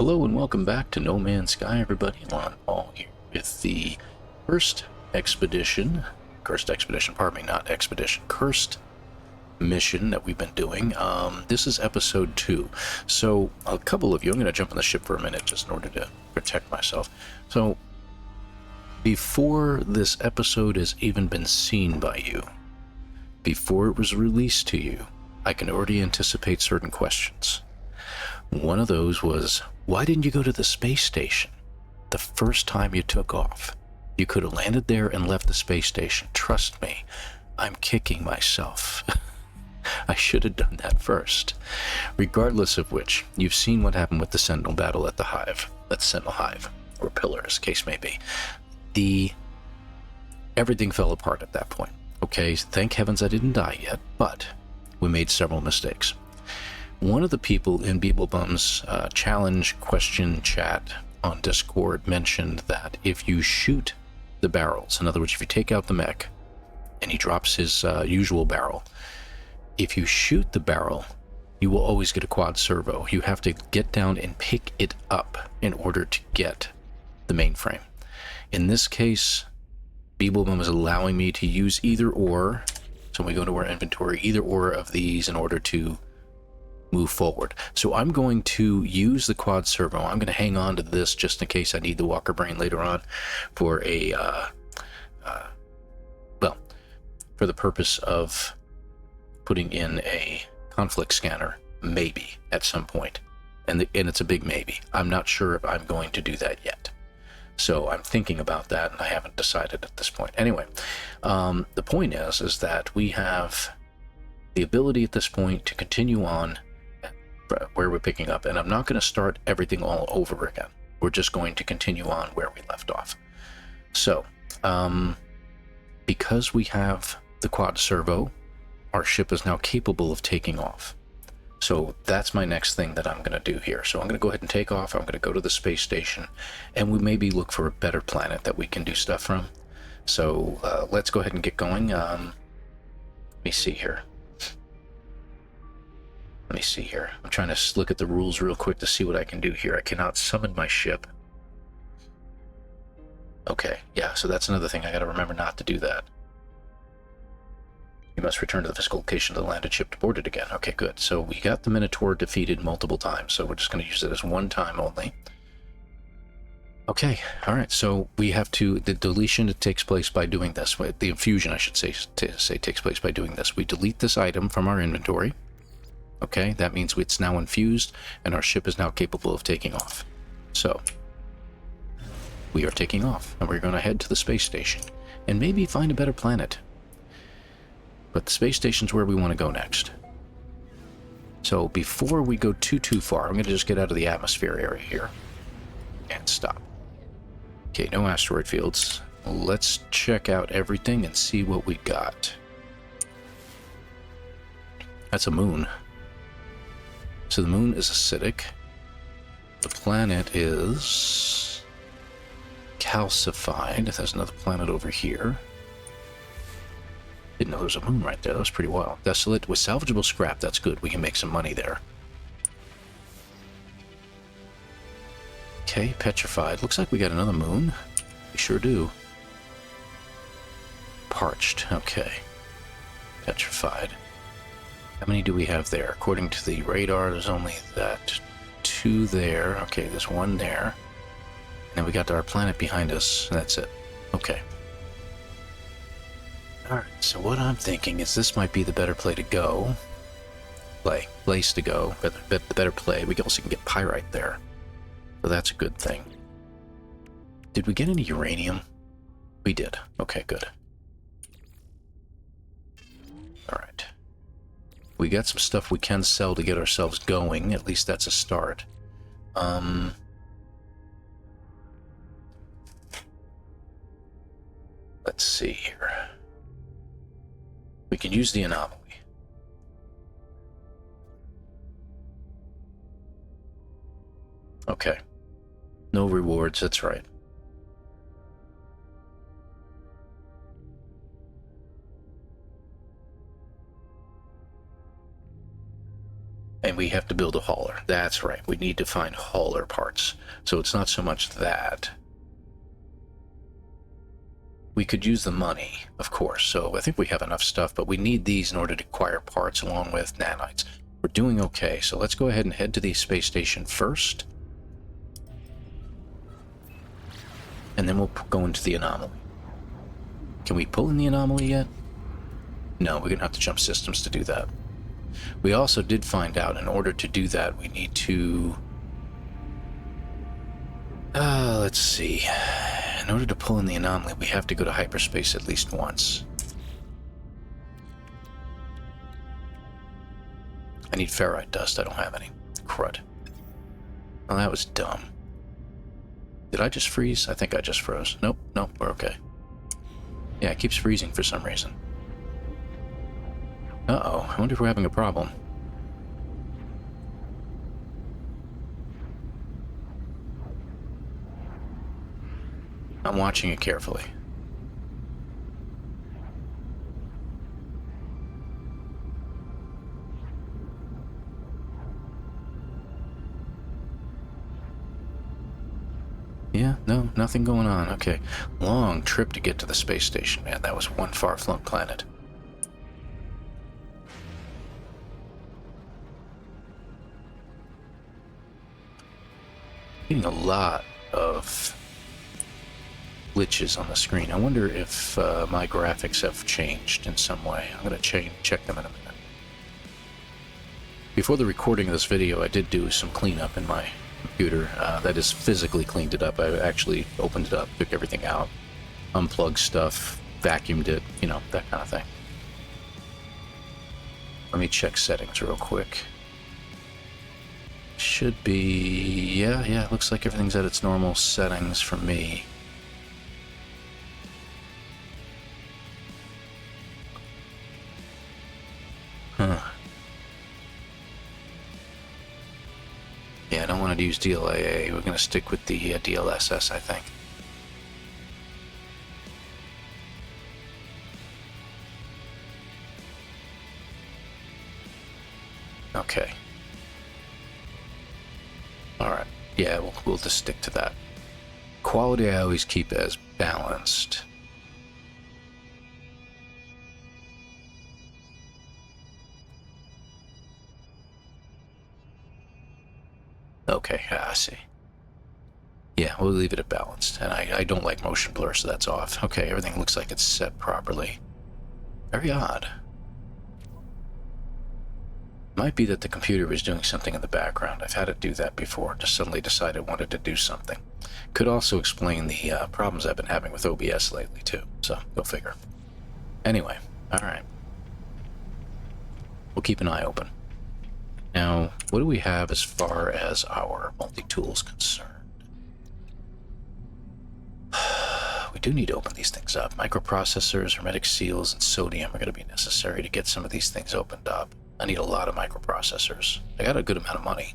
Hello and welcome back to No Man's Sky, everybody. ElanPaul here with the cursed expedition, pardon me, not expedition, cursed mission that we've been doing. This is episode 2. So a couple of you, I'm going to jump on the ship for a minute just in order to protect myself. So before this episode has even been seen by you, before it was released to you, I can already anticipate certain questions. One of those was, why didn't you go to the space station the first time you took off? You could have landed there and left the space station. Trust me, I'm kicking myself. I should have done that first. Regardless of which, you've seen what happened with the Sentinel battle at the Hive. At Sentinel Hive, or Pillar, as case may be. Everything fell apart at that point. Okay, thank heavens I didn't die yet, but we made several mistakes. One of the people in Beeblebum's challenge question chat on Discord mentioned that if you shoot the barrels, in other words, if you take out the mech and he drops his usual barrel, if you shoot the barrel, you will always get a quad servo. You have to get down and pick it up in order to get the mainframe. In this case, Beeblebum is allowing me to use either or, so when we go to our inventory, either or of these in order to move forward. So I'm going to use the quad servo. I'm going to hang on to this just in case I need the Walker Brain later on for a, for the purpose of putting in a conflict scanner, maybe, at some point. And it's a big maybe. I'm not sure if I'm going to do that yet. So I'm thinking about that, and I haven't decided at this point. Anyway, the point is that we have the ability at this point to continue on where we're picking up, and I'm not going to start everything all over again. We're just going to continue on where we left off. So, because we have the quad servo, our ship is now capable of taking off. So that's my next thing that I'm going to do here. So I'm going to go ahead and take off. I'm going to go to the space station, and we maybe look for a better planet that we can do stuff from. So let's go ahead and get going. Let me see here. I'm trying to look at the rules real quick to see what I can do here. I cannot summon my ship. Okay, yeah, so that's another thing. I gotta remember not to do that. You must return to the physical location of the landed ship to board it again. Okay, good. So we got the Minotaur defeated multiple times, so we're just going to use it as one time only. Okay, alright, so we have to, the deletion that takes place by doing this, the infusion I should say takes place by doing this. We delete this item from our inventory. Okay, that means it's now infused, and our ship is now capable of taking off. So, we are taking off, and we're going to head to the space station, and maybe find a better planet. But the space station's where we want to go next. So, before we go too far, I'm going to just get out of the atmosphere area here, and stop. Okay, no asteroid fields. Let's check out everything and see what we got. That's a moon. So the moon is acidic. The planet is calcified. There's another planet over here. Didn't know there was a moon right there. That was pretty wild. Desolate with salvageable scrap. That's good. We can make some money there. Okay, petrified. Looks like we got another moon. We sure do. Parched. Okay. Petrified. How many do we have there? According to the radar, there's only that 2 there. Okay, there's 1 there. And then we got our planet behind us. That's it. Okay. Alright, so what I'm thinking is this might be the better place to go. Place to go. The better play. We also can get pyrite there. So that's a good thing. Did we get any uranium? We did. Okay, good. Alright. We got some stuff we can sell to get ourselves going. At least that's a start. Let's see here. We can use the anomaly. Okay. No rewards, that's right. And we have to build a hauler. That's right. We need to find hauler parts. So it's not so much that. We could use the money, of course. So I think we have enough stuff, but we need these in order to acquire parts along with nanites. We're doing okay. So let's go ahead and head to the space station first. And then we'll go into the anomaly. Can we pull in the anomaly yet? No, we're going to have to jump systems to do that. We also did find out in order to do that, we need to... let's see. In order to pull in the anomaly, we have to go to hyperspace at least once. I need ferrite dust. I don't have any. Crud. Well, that was dumb. Did I just freeze? I think I just froze. Nope, nope, we're okay. Yeah, it keeps freezing for some reason. Uh-oh, I wonder if we're having a problem. I'm watching it carefully. Yeah, no, nothing going on. Okay. Long trip to get to the space station, man. That was one far-flung planet. Getting a lot of glitches on the screen. I wonder if my graphics have changed in some way. I'm going to check them in a minute. Before the recording of this video, I did do some cleanup in my computer. That is, physically cleaned it up. I actually opened it up, took everything out, unplugged stuff, vacuumed it, you know, that kind of thing. Let me check settings real quick. Should be... yeah, looks like everything's at its normal settings for me. Huh. Yeah, I don't want to use DLAA. We're going to stick with the DLSS, I think. Okay. Alright. Yeah, we'll just stick to that. Quality I always keep as balanced. Okay, I see. Yeah, we'll leave it at balanced. And I don't like motion blur, so that's off. Okay, everything looks like it's set properly. Very odd. Might be that the computer was doing something in the background. I've had it do that before. Just suddenly decided it wanted to do something. Could also explain the problems I've been having with OBS lately, too. So, go figure. Anyway, alright. We'll keep an eye open. Now, what do we have as far as our multi-tools concerned? We do need to open these things up. Microprocessors, hermetic seals, and sodium are going to be necessary to get some of these things opened up. I need a lot of microprocessors. I got a good amount of money.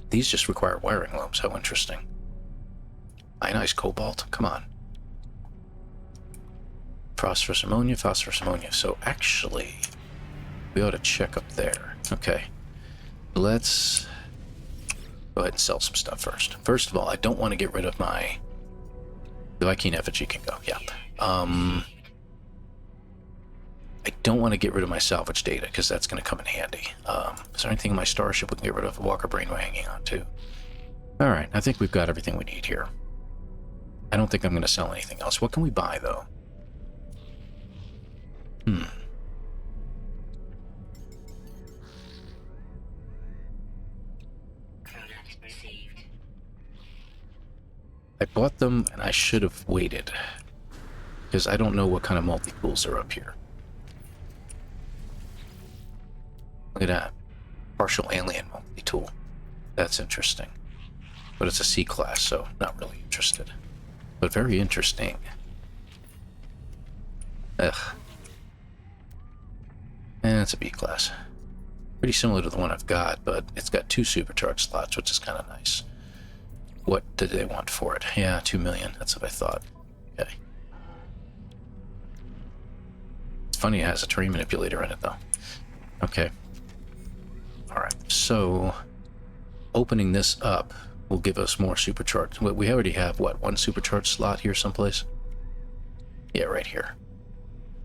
These just require wiring looms. How interesting. Ionized cobalt? Come on. Phosphorus ammonia, phosphorus ammonia. So actually, we ought to check up there. Okay. Let's go ahead and sell some stuff first. First of all, I don't want to get rid of my... The Viking effigy can go, yeah. I don't want to get rid of my salvage data, because that's going to come in handy. Is there anything in my starship we can get rid of? Walker Brainway hanging on to. Alright, I think we've got everything we need here. I don't think I'm going to sell anything else. What can we buy, though? I bought them, and I should have waited. Because I don't know what kind of multi-tools are up here. Look at that. Partial alien multi-tool. That's interesting. But it's a C-class, so not really interested. But very interesting. Ugh. And it's a B-class. Pretty similar to the one I've got, but it's got 2 supercharged slots, which is kind of nice. What did they want for it? Yeah, 2 million. That's what I thought. Okay. It's funny it has a terrain manipulator in it, though. Okay. Alright, so opening this up will give us more supercharged. We already have, what, one supercharged slot here someplace? Yeah, right here.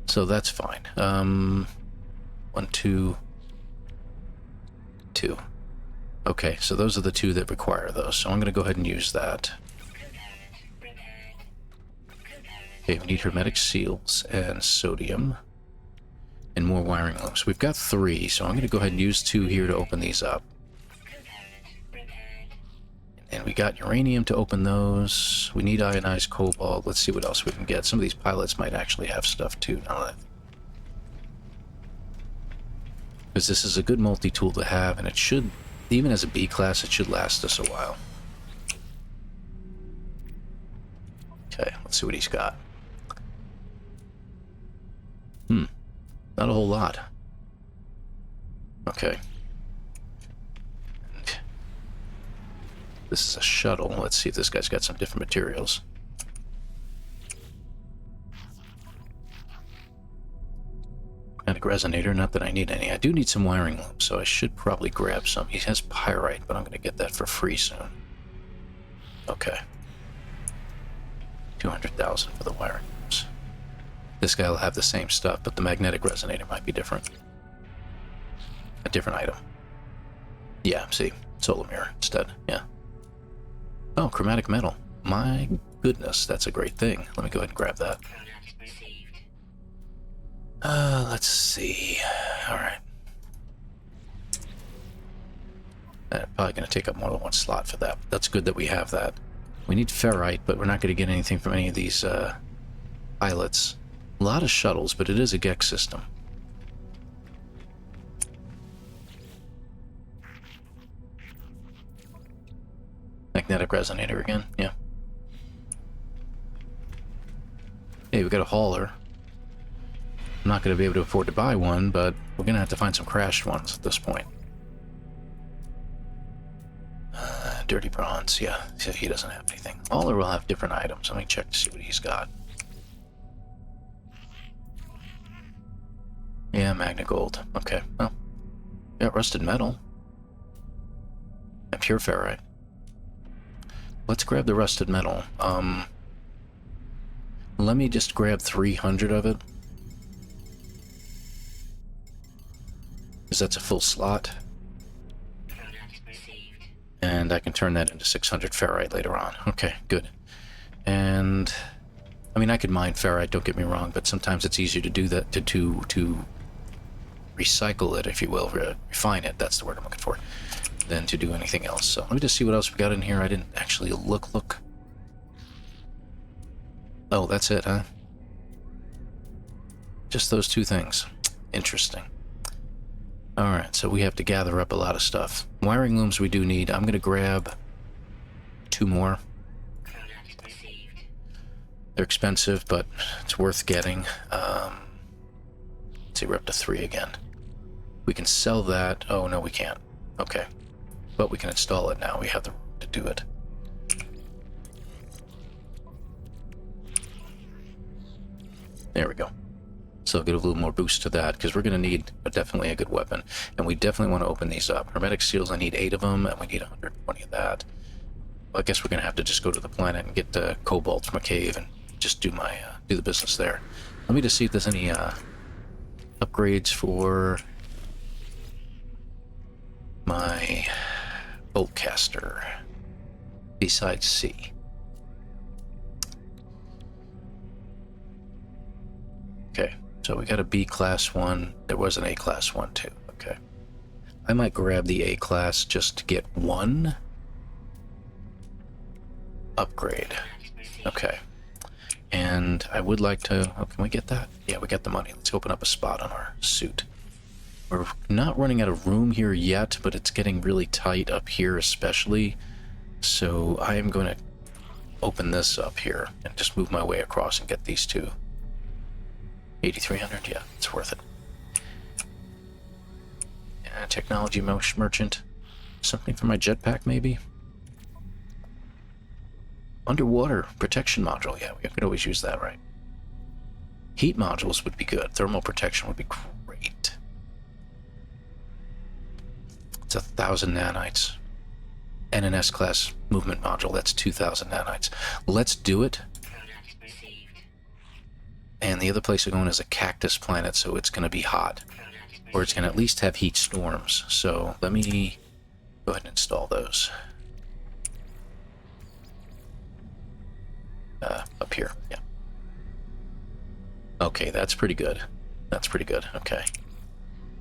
So that's fine. 1, 2, 2. Okay, so those are the two that require those. So I'm going to go ahead and use that. Okay, we need hermetic seals and sodium and more wiring loops. We've got 3, so I'm going to go ahead and use 2 here to open these up. And we got uranium to open those. We need ionized cobalt. Let's see what else we can get. Some of these pilots might actually have stuff too now that... because this is a good multi-tool to have, and it should, even as a B class, it should last us a while. Okay, let's see what he's got. Not a whole lot. Okay. And this is a shuttle. Let's see if this guy's got some different materials. Magnetic resonator, not that I need any. I do need some wiring loops, so I should probably grab some. He has pyrite, but I'm going to get that for free soon. Okay. 200,000 for the wiring loops. This guy will have the same stuff, but the magnetic resonator might be different. A different item. Yeah, see, solar mirror instead, yeah. Oh, chromatic metal. My goodness, that's a great thing. Let me go ahead and grab that. Let's see. Alright. Probably going to take up more than one slot for that. That's good that we have that. We need ferrite, but we're not going to get anything from any of these pilots. A lot of shuttles, but it is a GEX system. Magnetic resonator again, yeah. Hey, we got a hauler. I'm not going to be able to afford to buy one, but we're going to have to find some crashed ones at this point. Dirty bronze, yeah. He doesn't have anything. Hauler will have different items. Let me check to see what he's got. Yeah, magna gold. Okay, well. Got rusted metal. And pure ferrite. Let's grab the rusted metal. Let me just grab 300 of it. Because that's a full slot. And I can turn that into 600 ferrite later on. Okay, good. And I mean, I could mine ferrite, don't get me wrong, but sometimes it's easier to do that, to recycle it, if you will, refine it, that's the word I'm looking for, than to do anything else. So let me just see what else we got in here. I didn't actually look. Oh, that's it, huh? Just those 2 things. Interesting. Alright, so we have to gather up a lot of stuff. Wiring looms we do need. I'm going to grab 2 more. They're expensive, but it's worth getting. Let's see, we're up to 3 again. We can sell that. Oh, no, we can't. Okay. But we can install it now. We have the room to do it. There we go. So I'll get a little more boost to that, because we're going to need definitely a good weapon. And we definitely want to open these up. Hermetic seals, I need 8 of them, and we need 120 of that. Well, I guess we're going to have to just go to the planet and get the cobalt from a cave and just do my do the business there. Let me just see if there's any upgrades for my boltcaster besides C. Okay, so we got a B class one. There was an A class one too. Okay, I might grab the A class just to get 1 upgrade. Okay. And I would like to... Oh, can we get that? Yeah, we got the money. Let's open up a spot on our suit. We're not running out of room here yet, but it's getting really tight up here especially. So I am going to open this up here and just move my way across and get these 2. 8,300? Yeah, it's worth it. Technology merchant. Something for my jetpack, maybe? Underwater protection module, yeah, we could always use that, right? Heat modules would be good. Thermal protection would be great. It's 1,000 nanites. And an S-class movement module, that's 2,000 nanites. Let's do it. And the other place we're going is a cactus planet, so it's going to be hot. Or it's going to at least have heat storms. So let me go ahead and install those. Up here, yeah. Okay, that's pretty good. That's pretty good, okay.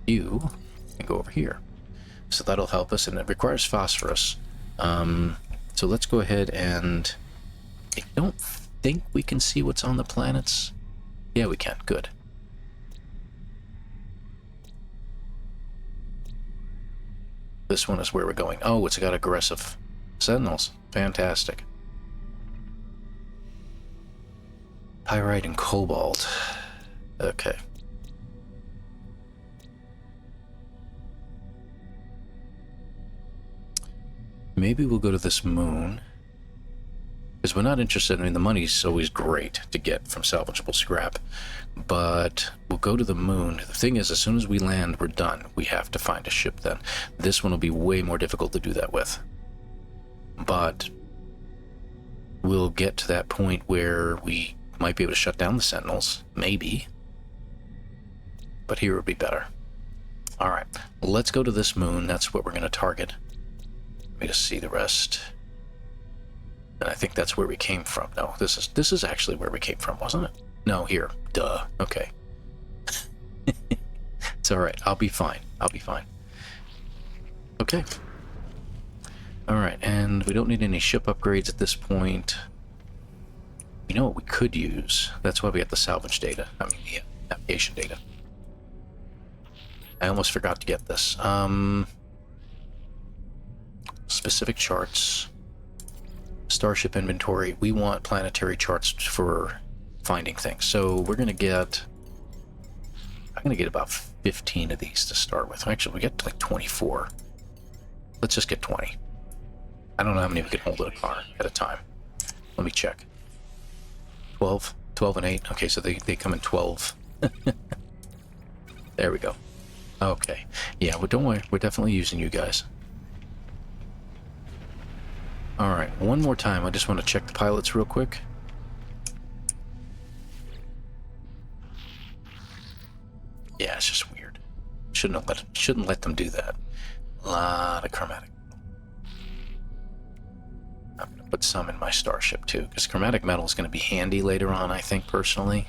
You can go over here. So that'll help us, and it requires phosphorus. So let's go ahead and... I don't think we can see what's on the planets. Yeah, we can. Good. This one is where we're going. Oh, it's got aggressive sentinels. Fantastic. Pyrite and cobalt. Okay. Maybe we'll go to this moon. Because we're not interested, I mean, the money's always great to get from salvageable scrap. But we'll go to the moon. The thing is, as soon as we land, we're done. We have to find a ship then. This one will be way more difficult to do that with. But we'll get to that point where we might be able to shut down the Sentinels. Maybe. But here would be better. Alright, let's go to this moon. That's what we're going to target. Let me just see the rest. And I think that's where we came from. No, this is actually where we came from, wasn't it? No, here. Duh. Okay. It's alright. I'll be fine. I'll be fine. Okay. Alright, and we don't need any ship upgrades at this point. You know what we could use? That's why we got the salvage data. I mean, the navigation data. I almost forgot to get this. Specific charts. Starship inventory. We want planetary charts for finding things. So we're going to get... I'm going to get about 15 of these to start with. Actually, we get like 24. Let's just get 20. I don't know how many we can hold in a car at a time. Let me check. 12? 12 and 8? Okay, so they come in 12. There we go. Okay. Yeah, well, don't worry. We're definitely using you guys. Alright, one more time. I just want to check the pilots real quick. Yeah, it's just weird. Shouldn't let them do that. A lot of chromatic. I'm going to put some in my starship too, because chromatic metal is going to be handy later on, I think, personally.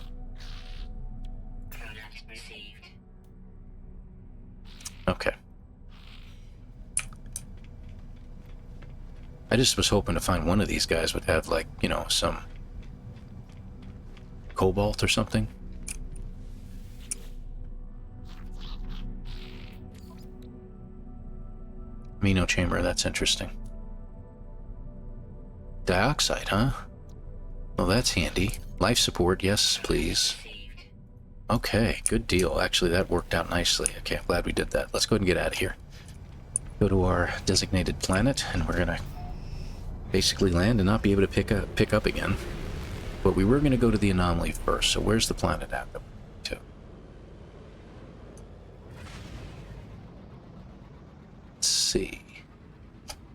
Okay. I just was hoping to find one of these guys would have, like, you know, some cobalt or something. Amino chamber, that's interesting. Dioxide, huh? Well, that's handy. Life support, yes, please. Okay, good deal. Actually, that worked out nicely. Okay, I'm glad we did that. Let's go ahead and get out of here. Go to our designated planet, and we're gonna basically land and not be able to pick up again. But we were going to go to the anomaly first, so where's the planet at? Let's see.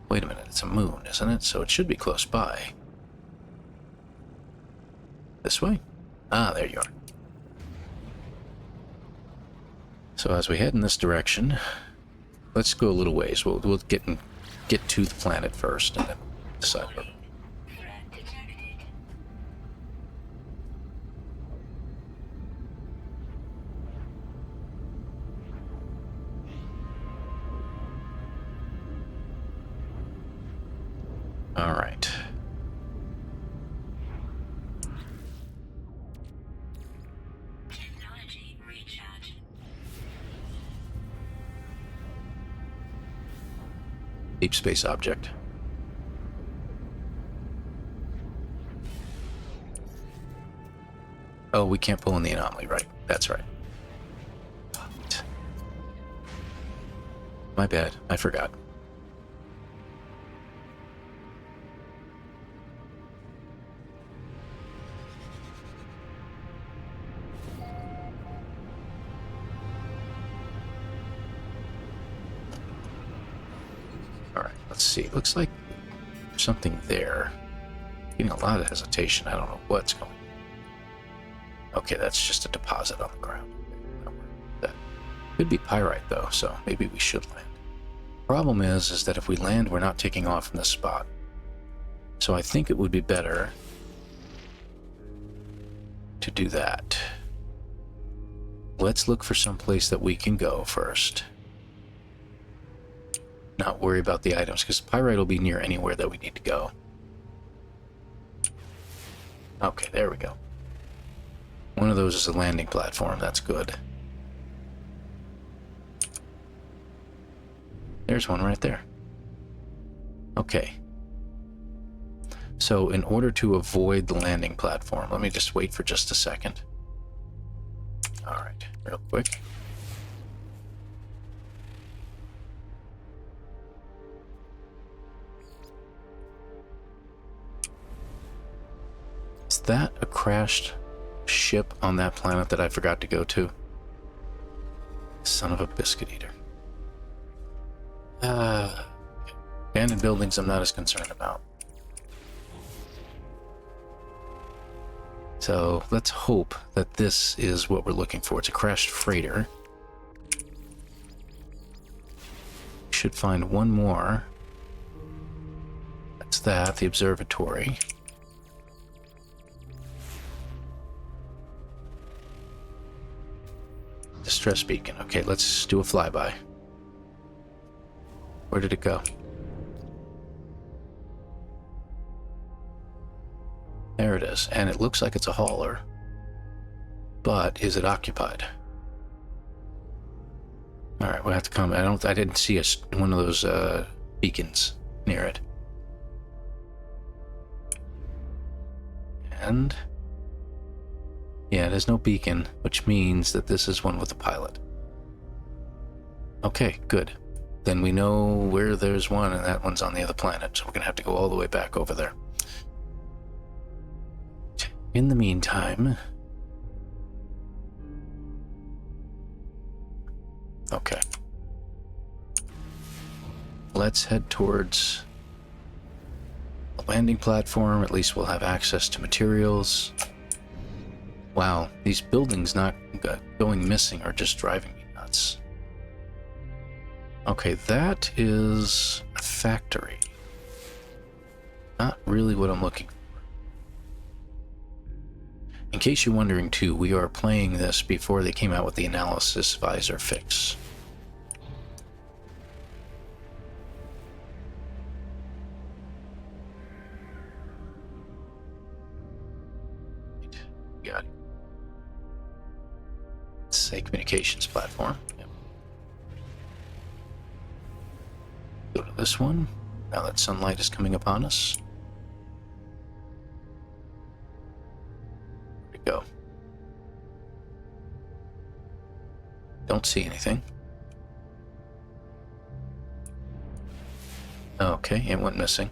Wait a minute, it's a moon, isn't it? So it should be close by. This way? Ah, there you are. So as we head in this direction, let's go a little ways. We'll get to the planet first, and then decide where. All right. Technology recharge. Deep space object. Oh, we can't pull in the anomaly, right? That's right. My bad. I forgot. Alright, let's see. Looks like there's something there. Getting a lot of hesitation. I don't know what's going on. Okay, that's just a deposit on the ground. That could be pyrite, though, so maybe we should land. Problem is that if we land, we're not taking off from this spot. So I think it would be better to do that. Let's look for some place that we can go first. Not worry about the items, because pyrite will be near anywhere that we need to go. Okay, there we go. One of those is a landing platform. That's good. There's one right there. Okay. So in order to avoid the landing platform, let me just wait for just a second. Alright, real quick. Is that a crashed ship on that planet that I forgot to go to? Son of a biscuit eater. Abandoned buildings I'm not as concerned about. So let's hope that this is what we're looking for. It's a crashed freighter. Should find one more. That's that, the observatory. Distress beacon. Okay, let's do a flyby. Where did it go? There it is, and it looks like it's a hauler. But is it occupied? All right, we'll have to come. I didn't see one of those beacons near it. And yeah, there's no beacon, which means that this is one with a pilot. Okay, good. Then we know where there's one, and that one's on the other planet, so we're gonna have to go all the way back over there. In the meantime... Okay. Let's head towards the landing platform. At least we'll have access to materials. Wow, these buildings not going missing are just driving me nuts. Okay, that is a factory. Not really what I'm looking for. In case you're wondering too, we are playing this before they came out with the analysis visor fix. Got it. It's a communications platform. Yep. Go to this one. Now that sunlight is coming upon us. Go. Don't see anything. Okay, it went missing.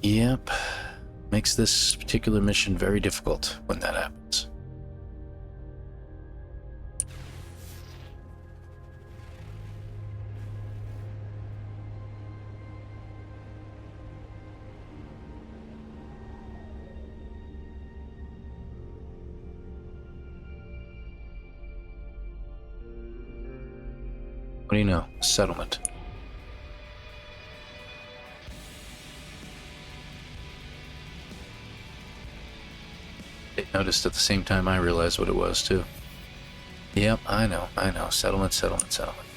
Yep. Makes this particular mission very difficult when that happens. What do you know? Settlement. It noticed at the same time I realized what it was, too. Yep, I know. Settlement, settlement, settlement.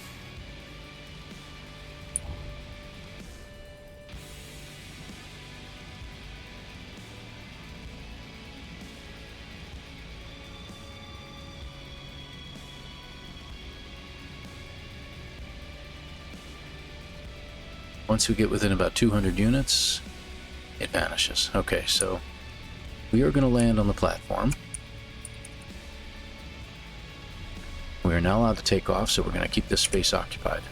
Once we get within about 200 units, it vanishes. Okay, so we are going to land on the platform. We are now allowed to take off, so we're going to keep this space occupied.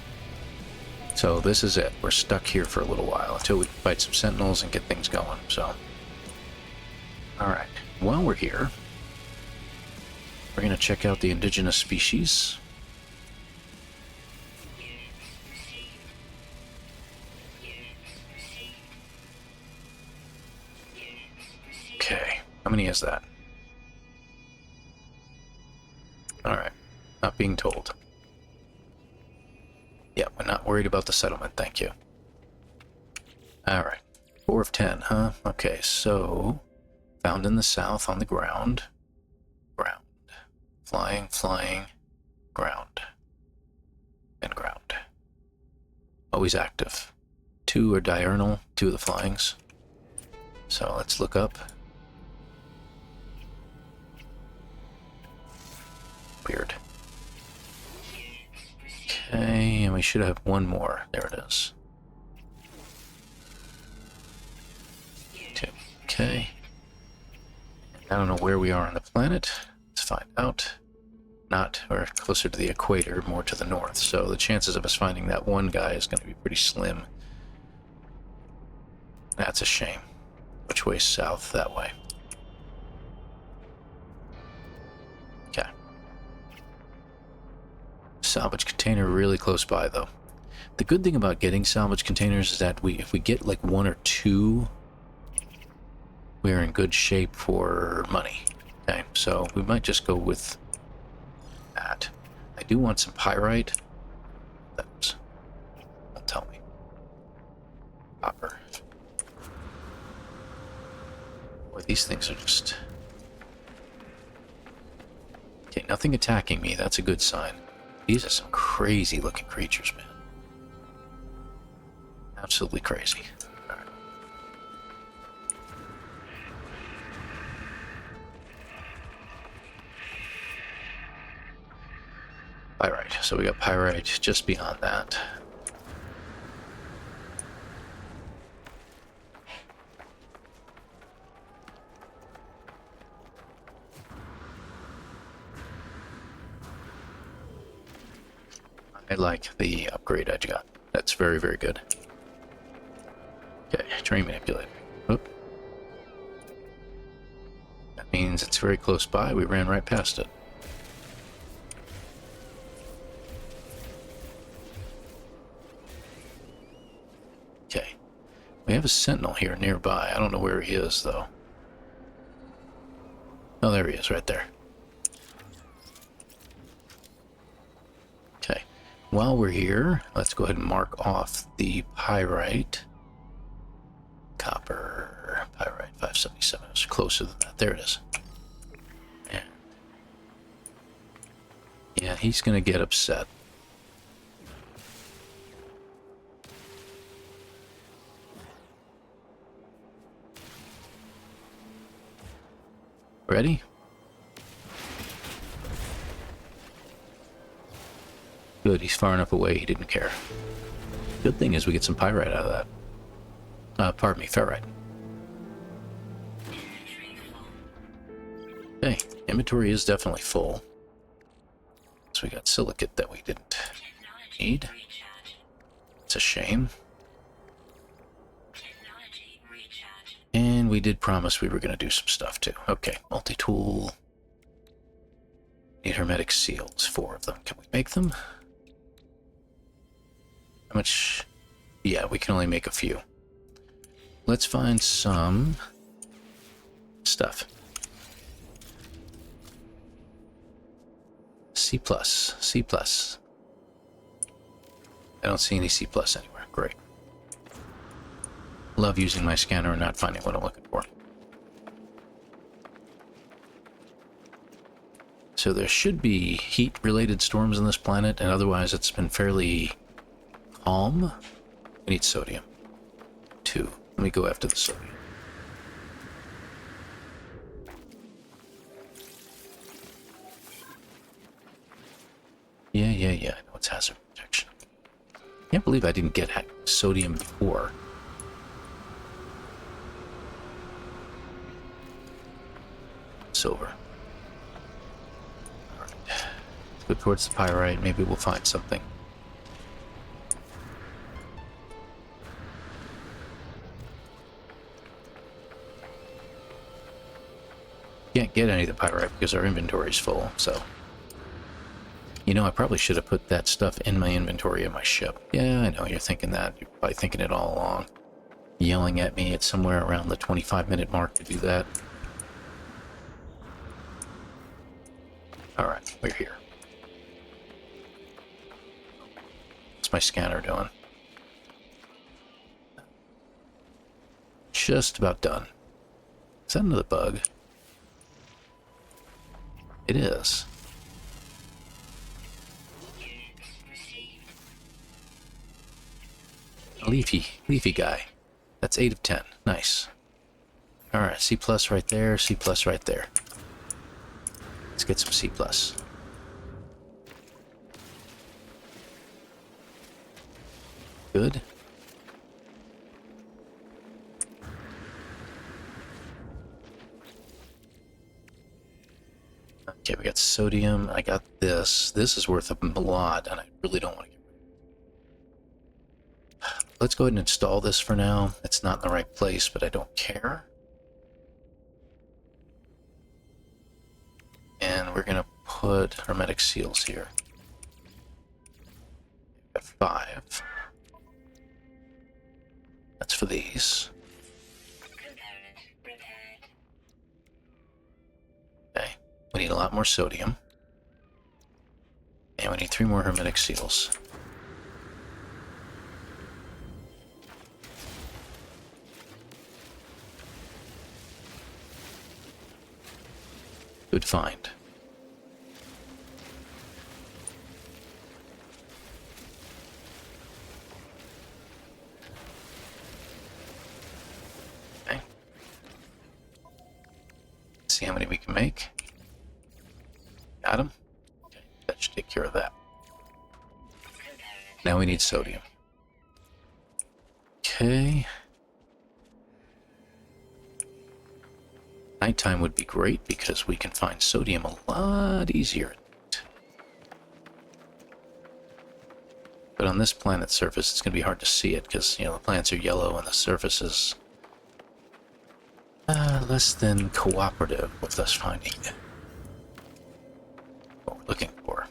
So this is it. We're stuck here for a little while until we fight some sentinels and get things going. So, alright. While we're here, we're going to check out the indigenous species. How many is that? Alright. Not being told. Yeah, we're not worried about the settlement, thank you. Alright. 4 of 10, huh? Okay, so... Found in the south on the ground. Ground. Flying, flying. Ground. And ground. Always active. 2 are diurnal, 2 of the flyings. So let's look up. Weird. Okay, and we should have one more. There it is. 2. Okay. I don't know where we are on the planet. Let's find out. Not, or closer to the equator, more to the north. So the chances of us finding that one guy is going to be pretty slim. That's a shame. Which way south? That way. Okay. Salvage container really close by, though. The good thing about getting salvage containers is that if we get like 1 or 2, we're in good shape for money. Okay, so we might just go with that. I do want some pyrite. That's, don't tell me. Copper. Boy, these things are just... Okay, nothing attacking me. That's a good sign. These are some crazy looking creatures, man. Absolutely crazy. Pyrite. So we got pyrite just beyond that. I like the upgrade I got. That's very, very good. Okay, terrain manipulate. Oop. That means it's very close by. We ran right past it. Okay. We have a sentinel here nearby. I don't know where he is, though. Oh, there he is, right there. Okay. While we're here, let's go ahead and mark off the pyrite. Copper. Pyrite 577. It's closer than that. There it is. Yeah, he's going to get upset. Ready? Good, he's far enough away he didn't care. Good thing is we get some pyrite out of that. Pardon me, ferrite. Okay, inventory is definitely full. So we got silicate that we didn't need. It's a shame. And we did promise we were going to do some stuff too. Okay, multi-tool. Need hermetic seals, 4 of them. Can we make them? How much? Yeah, we can only make a few. Let's find some stuff. C+, C+. I don't see any C+ anywhere. Great. Love using my scanner and not finding what I'm looking for. So there should be heat-related storms on this planet, and otherwise it's been fairly calm. We need sodium. 2. Let me go after the sodium. Yeah. I know it's hazard protection. Can't believe I didn't get sodium before. Silver. Alright. Let's go towards the pyrite. Maybe we'll find something. Can't get any of the pyrite because our inventory's full, so... You know, I probably should have put that stuff in my inventory of my ship. Yeah, I know, you're thinking that. You're probably thinking it all along. Yelling at me at somewhere around the 25-minute mark to do that. Alright, we're here. What's my scanner doing? Just about done. Is that another bug? It is. Leafy guy. That's 8 of 10. Nice. Alright, C plus right there, C plus right there. Let's get some C plus. Good. Okay, we got sodium. I got this. This is worth a lot, and I really don't want to get rid of it. Let's go ahead and install this for now. It's not in the right place, but I don't care. And we're going to put hermetic seals here. Got 5. That's for these. Okay, we need a lot more sodium. And we need 3 more hermetic seals. Good find. Okay. Let's see how many we can make. Got them. Okay, that should take care of that. Now we need sodium. Okay. Nighttime would be great because we can find sodium a lot easier. But on this planet's surface, it's going to be hard to see it because, you know, the planets are yellow and the surface is less than cooperative with us finding what we're looking for.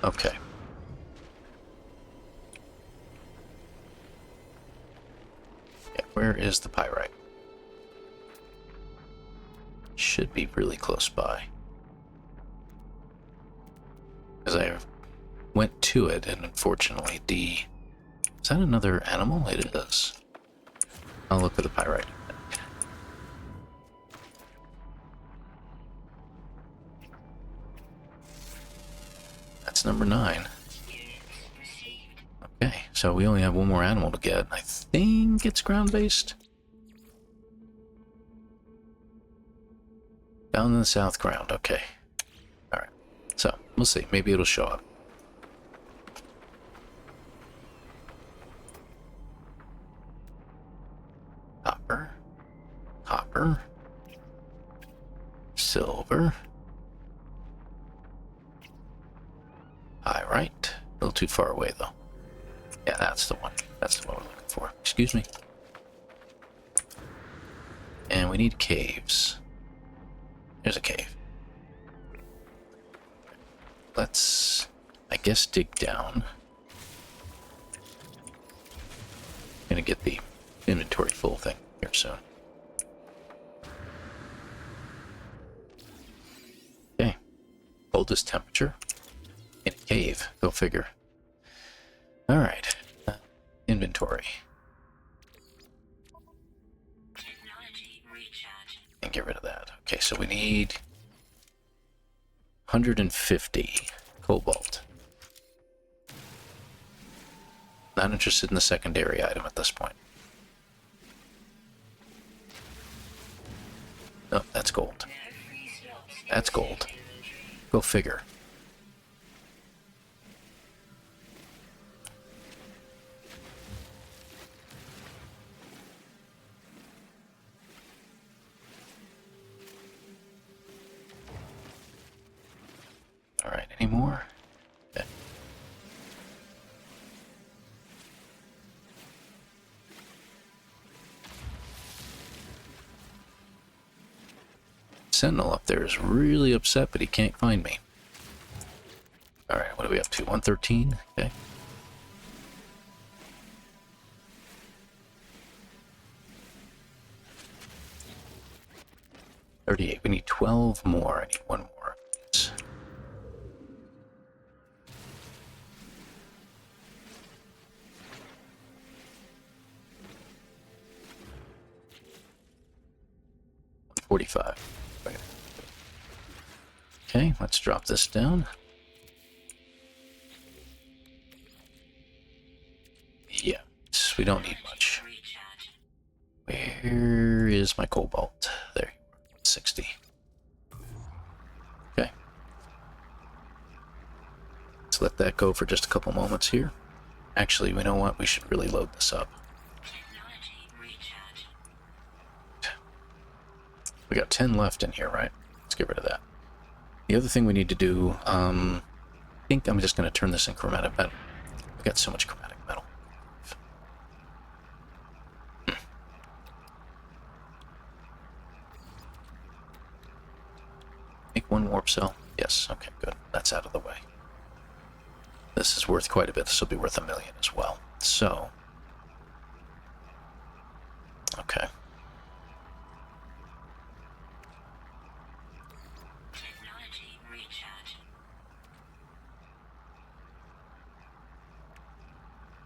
Okay. Yeah, where is the pyrite? Should be really close by. Because I went to it, and unfortunately the... Is that another animal? It is. I'll look at the pyrite. That's number 9. Okay, so we only have one more animal to get. I think it's ground-based. Down in the south ground, okay. Alright, so we'll see. Maybe it'll show up. Copper. Copper. Silver. Pyrite. A little too far away, though. Yeah, that's the one. That's the one we're looking for. Excuse me. And we need caves. There's a cave. Let's, I guess, dig down. Gonna get the inventory full thing here soon. Okay. Coldest temperature in a cave. Go figure. Alright. Inventory. And get rid of that. Okay, so we need 150 cobalt. Not interested in the secondary item at this point. No, that's gold. That's gold. Go figure. Alright, any more? Okay. Sentinel up there is really upset, but he can't find me. Alright, what are we up to? 113? Okay. 38. We need 12 more. I need one more. It's 45. Okay, let's drop this down. Yeah, we don't need much. Where is my cobalt? There, 60. Okay. Let's let that go for just a couple moments here. Actually, you know what? We should really load this up. We got 10 left in here, right? Let's get rid of that. The other thing we need to do, I think I'm just going to turn this in chromatic metal. We've got so much chromatic metal. Make one warp cell. Yes, okay, good. That's out of the way. This is worth quite a bit. This will be worth 1 million as well. So, okay.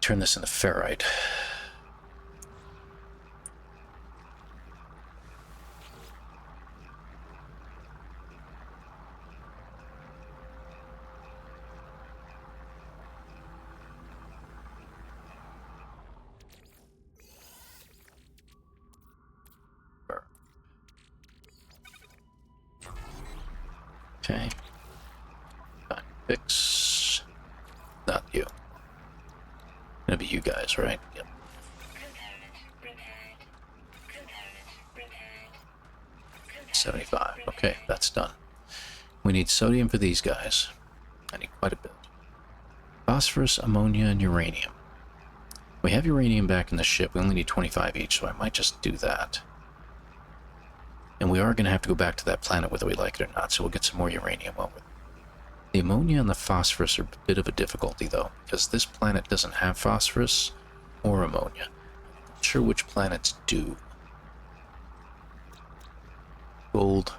Turn this into ferrite. Okay. Time fix. Not you. Gonna be you guys, right? Yep. 75. Okay, that's done. We need sodium for these guys. I need quite a bit. Phosphorus, ammonia, and uranium. We have uranium back in the ship. We only need 25 each, so I might just do that. And we are going to have to go back to that planet whether we like it or not, so we'll get some more uranium over there. The ammonia and the phosphorus are a bit of a difficulty, though, because this planet doesn't have phosphorus or ammonia. I'm not sure which planets do. Gold,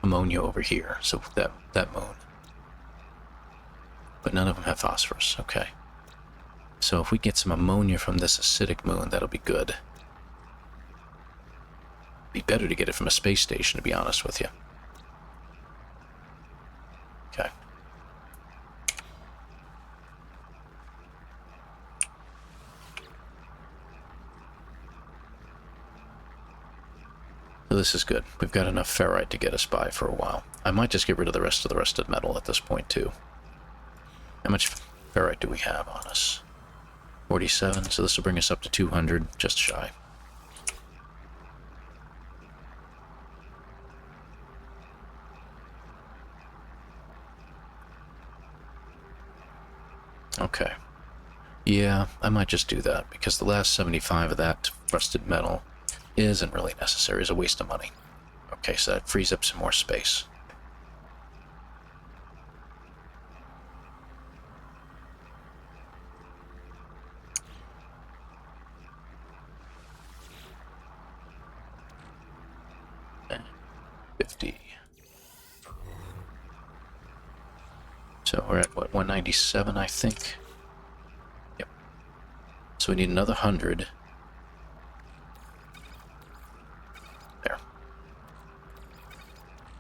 ammonia over here, so that moon. But none of them have phosphorus, okay. So if we get some ammonia from this acidic moon, that'll be good. Be better to get it from a space station, to be honest with you. Okay. So this is good. We've got enough ferrite to get us by for a while. I might just get rid of the rest of the metal at this point, too. How much ferrite do we have on us? 47, so this will bring us up to 200, just shy. Okay. Yeah, I might just do that, because the last 75 of that rusted metal isn't really necessary. It's a waste of money. Okay, so that frees up some more space. And 50. So we're at, what, 197, I think? Yep. So we need another 100. There.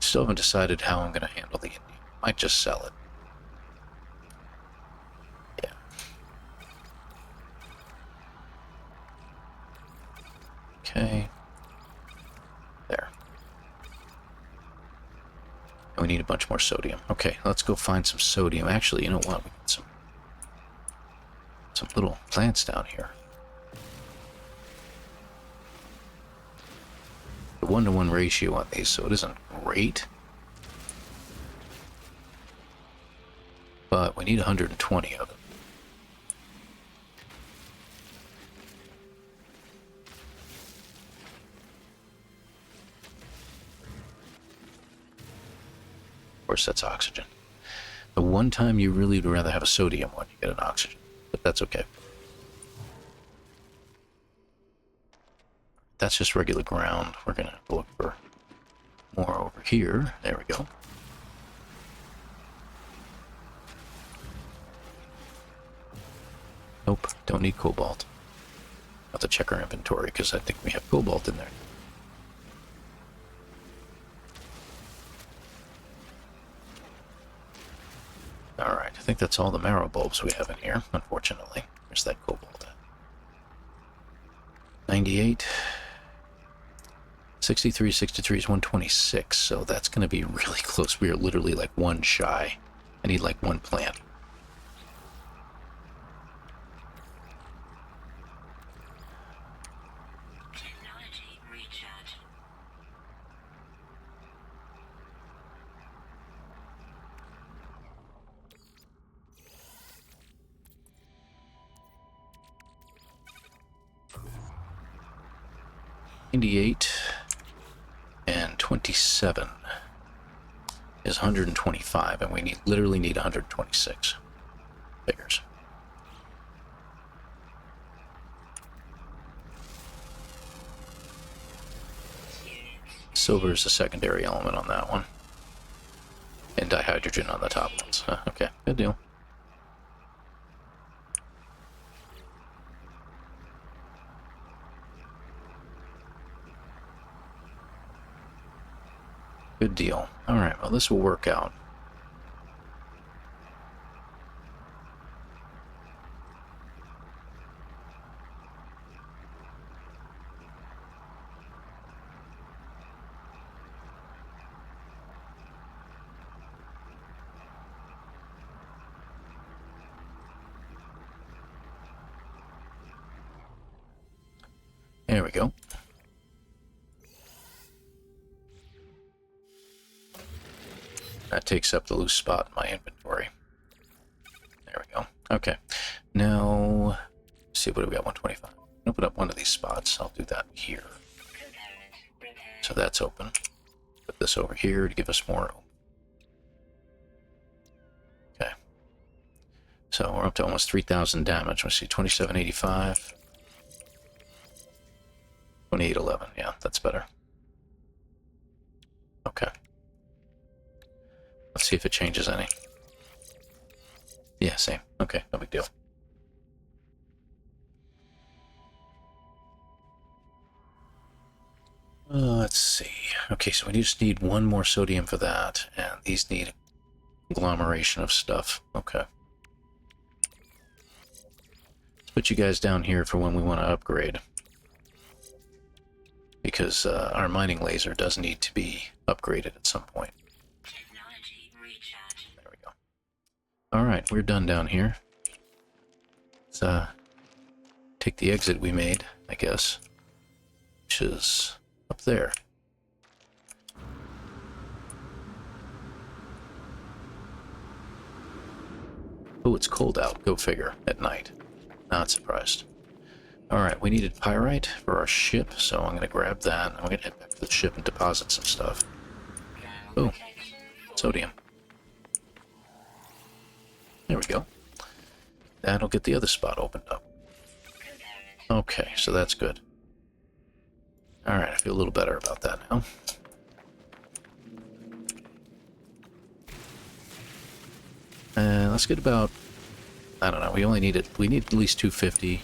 Still haven't decided how I'm going to handle the Indian. Might just sell it. Yeah. Okay. There. And we need a bunch more sodium. Okay, let's go find some sodium. Actually, you know what? We got some little plants down here. The 1-to-1 ratio on these, so it isn't great. But we need 120 of them. Of course, that's oxygen. The one time you really would rather have a sodium one, you get an oxygen. But that's okay. That's just regular ground. We're gonna have to look for more over here. There we go. Nope, don't need cobalt. I'll have to check our inventory because I think we have cobalt in there. Alright, I think that's all the marrow bulbs we have in here, unfortunately. Where's that cobalt at? 98. 63, 63 is 126, so that's going to be really close. We are literally like one shy. I need like one plant. Technology recharge. And 27 is 125, and we literally need 126 figures. Silver is the secondary element on that one, and dihydrogen on the top ones. Okay, good deal. Good deal. Alright, well this will work out. There we go. That takes up the loose spot in my inventory. There we go. Okay. Now, let's see, what do we got? 125. Open up one of these spots. I'll do that here. So that's open. Put this over here to give us more. Okay. So we're up to almost 3,000 damage. Let's see, 2785. 2811. Yeah, that's better. Okay. Let's see if it changes any. Yeah, same. Okay, no big deal. Let's see. Okay, so we just need one more sodium for that, and these need agglomeration of stuff. Okay. Let's put you guys down here for when we want to upgrade. Because our mining laser does need to be upgraded at some point. There we go. Alright, we're done down here. Let's take the exit we made, I guess. Which is up there. Oh, it's cold out. Go figure. At night. Not surprised. Alright, we needed pyrite for our ship, so I'm going to grab that. I'm going to head back to the ship and deposit some stuff. Oh, sodium. There we go. That'll get the other spot opened up. Okay, so that's good. Alright, I feel a little better about that now. Let's get about, I don't know, we need at least 250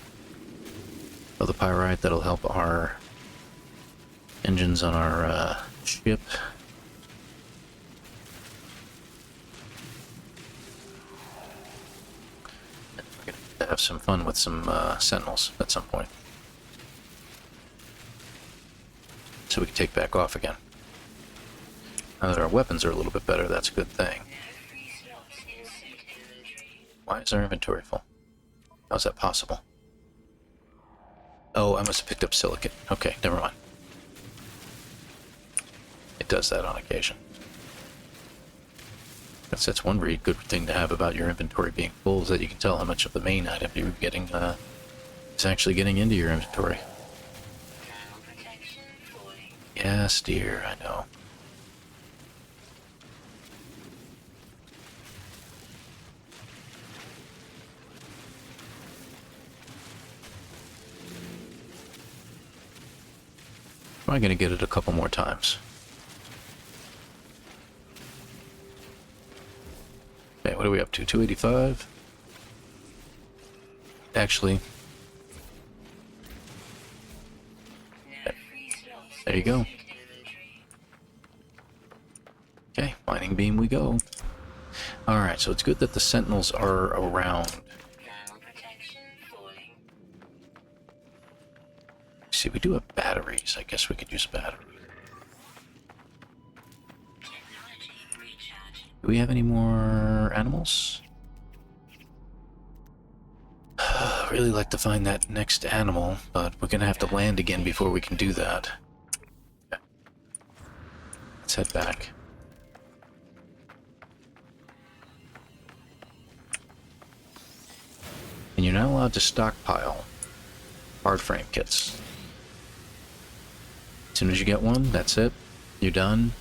of the pyrite. That'll help our engines on our ship. We're going to have some fun with some sentinels at some point. So we can take back off again. Now that our weapons are a little bit better, that's a good thing. Why is our inventory full? How's that possible? Oh, I must have picked up silicate. Okay, never mind. It does that on occasion. That's one really good thing to have about your inventory being full, is that you can tell how much of the main item you're getting is actually getting into your inventory. Yes, dear, I know. I'm going to get it a couple more times. Okay, what are we up to? 285? Actually, there you go. Okay, mining beam we go. Alright, so it's good that the sentinels are around. See, we do have batteries. I guess we could use a battery. Do we have any more animals? I'd really like to find that next animal, but we're gonna have to land again before we can do that. Okay. Let's head back. And you're not allowed to stockpile hard frame kits. As soon as you get one, that's it. You're done.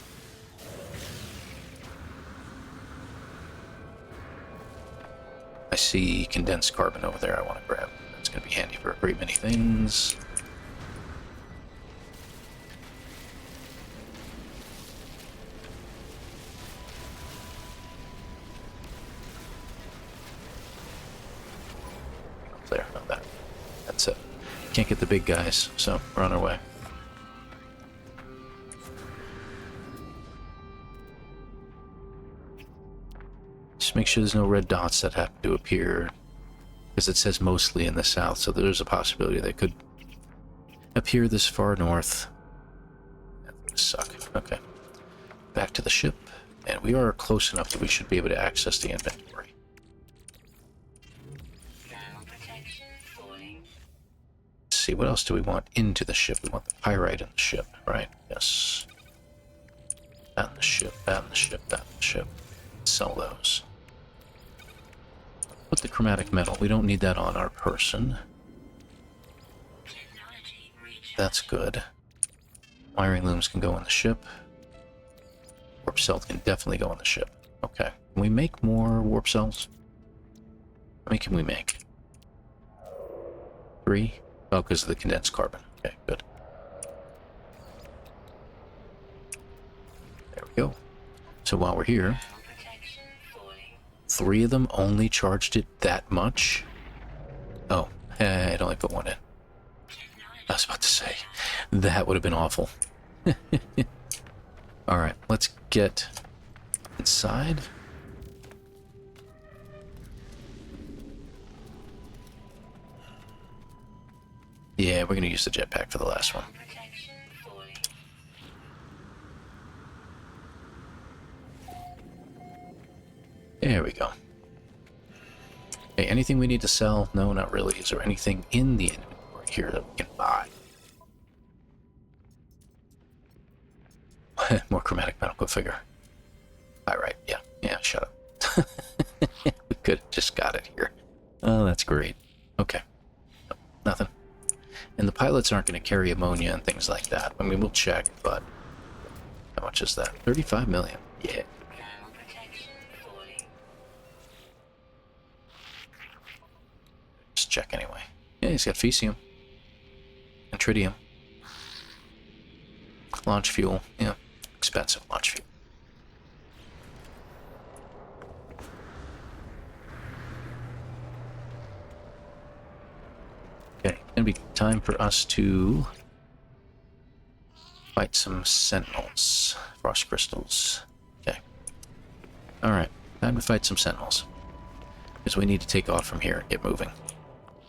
I see condensed carbon over there I want to grab. That's going to be handy for a great many things. There, not that. That's it. Can't get the big guys, so we're on our way. Just make sure there's no red dots that happen to appear, because it says mostly in the south, so there's a possibility they could appear this far north. That would suck. Okay. Back to the ship, and we are close enough that we should be able to access the inventory. Let's see, what else do we want into the ship? We want the pyrite in the ship, right? Yes. That in the ship, that in the ship, that in the ship. Sell those. Put the chromatic metal. We don't need that on our person. That's good. Wiring looms can go in the ship. Warp cells can definitely go in the ship. Okay. Can we make more warp cells? How many can we make? 3? Oh, because of the condensed carbon. Okay, good. There we go. So while we're here, 3 of them only charged it that much? Oh, I'd only put 1 in. I was about to say, that would have been awful. Alright, let's get inside. Yeah, we're going to use the jetpack for the last one. There we go. Okay, anything we need to sell? No, not really. Is there anything in the inventory here that we can buy? More chromatic metal, go figure. Alright, yeah, shut up. We could have just got it here. Oh, that's great. Okay. Nope, nothing. And the pilots aren't going to carry ammonia and things like that. I mean, we'll check, but how much is that? 35 million. Yeah. Just check anyway. Yeah, he's got Fecium. And Tritium. Launch fuel. Yeah, expensive launch fuel. Okay, gonna be time for us to fight some sentinels. Frost crystals. Okay. Alright, time to fight some sentinels. Because we need to take off from here and get moving.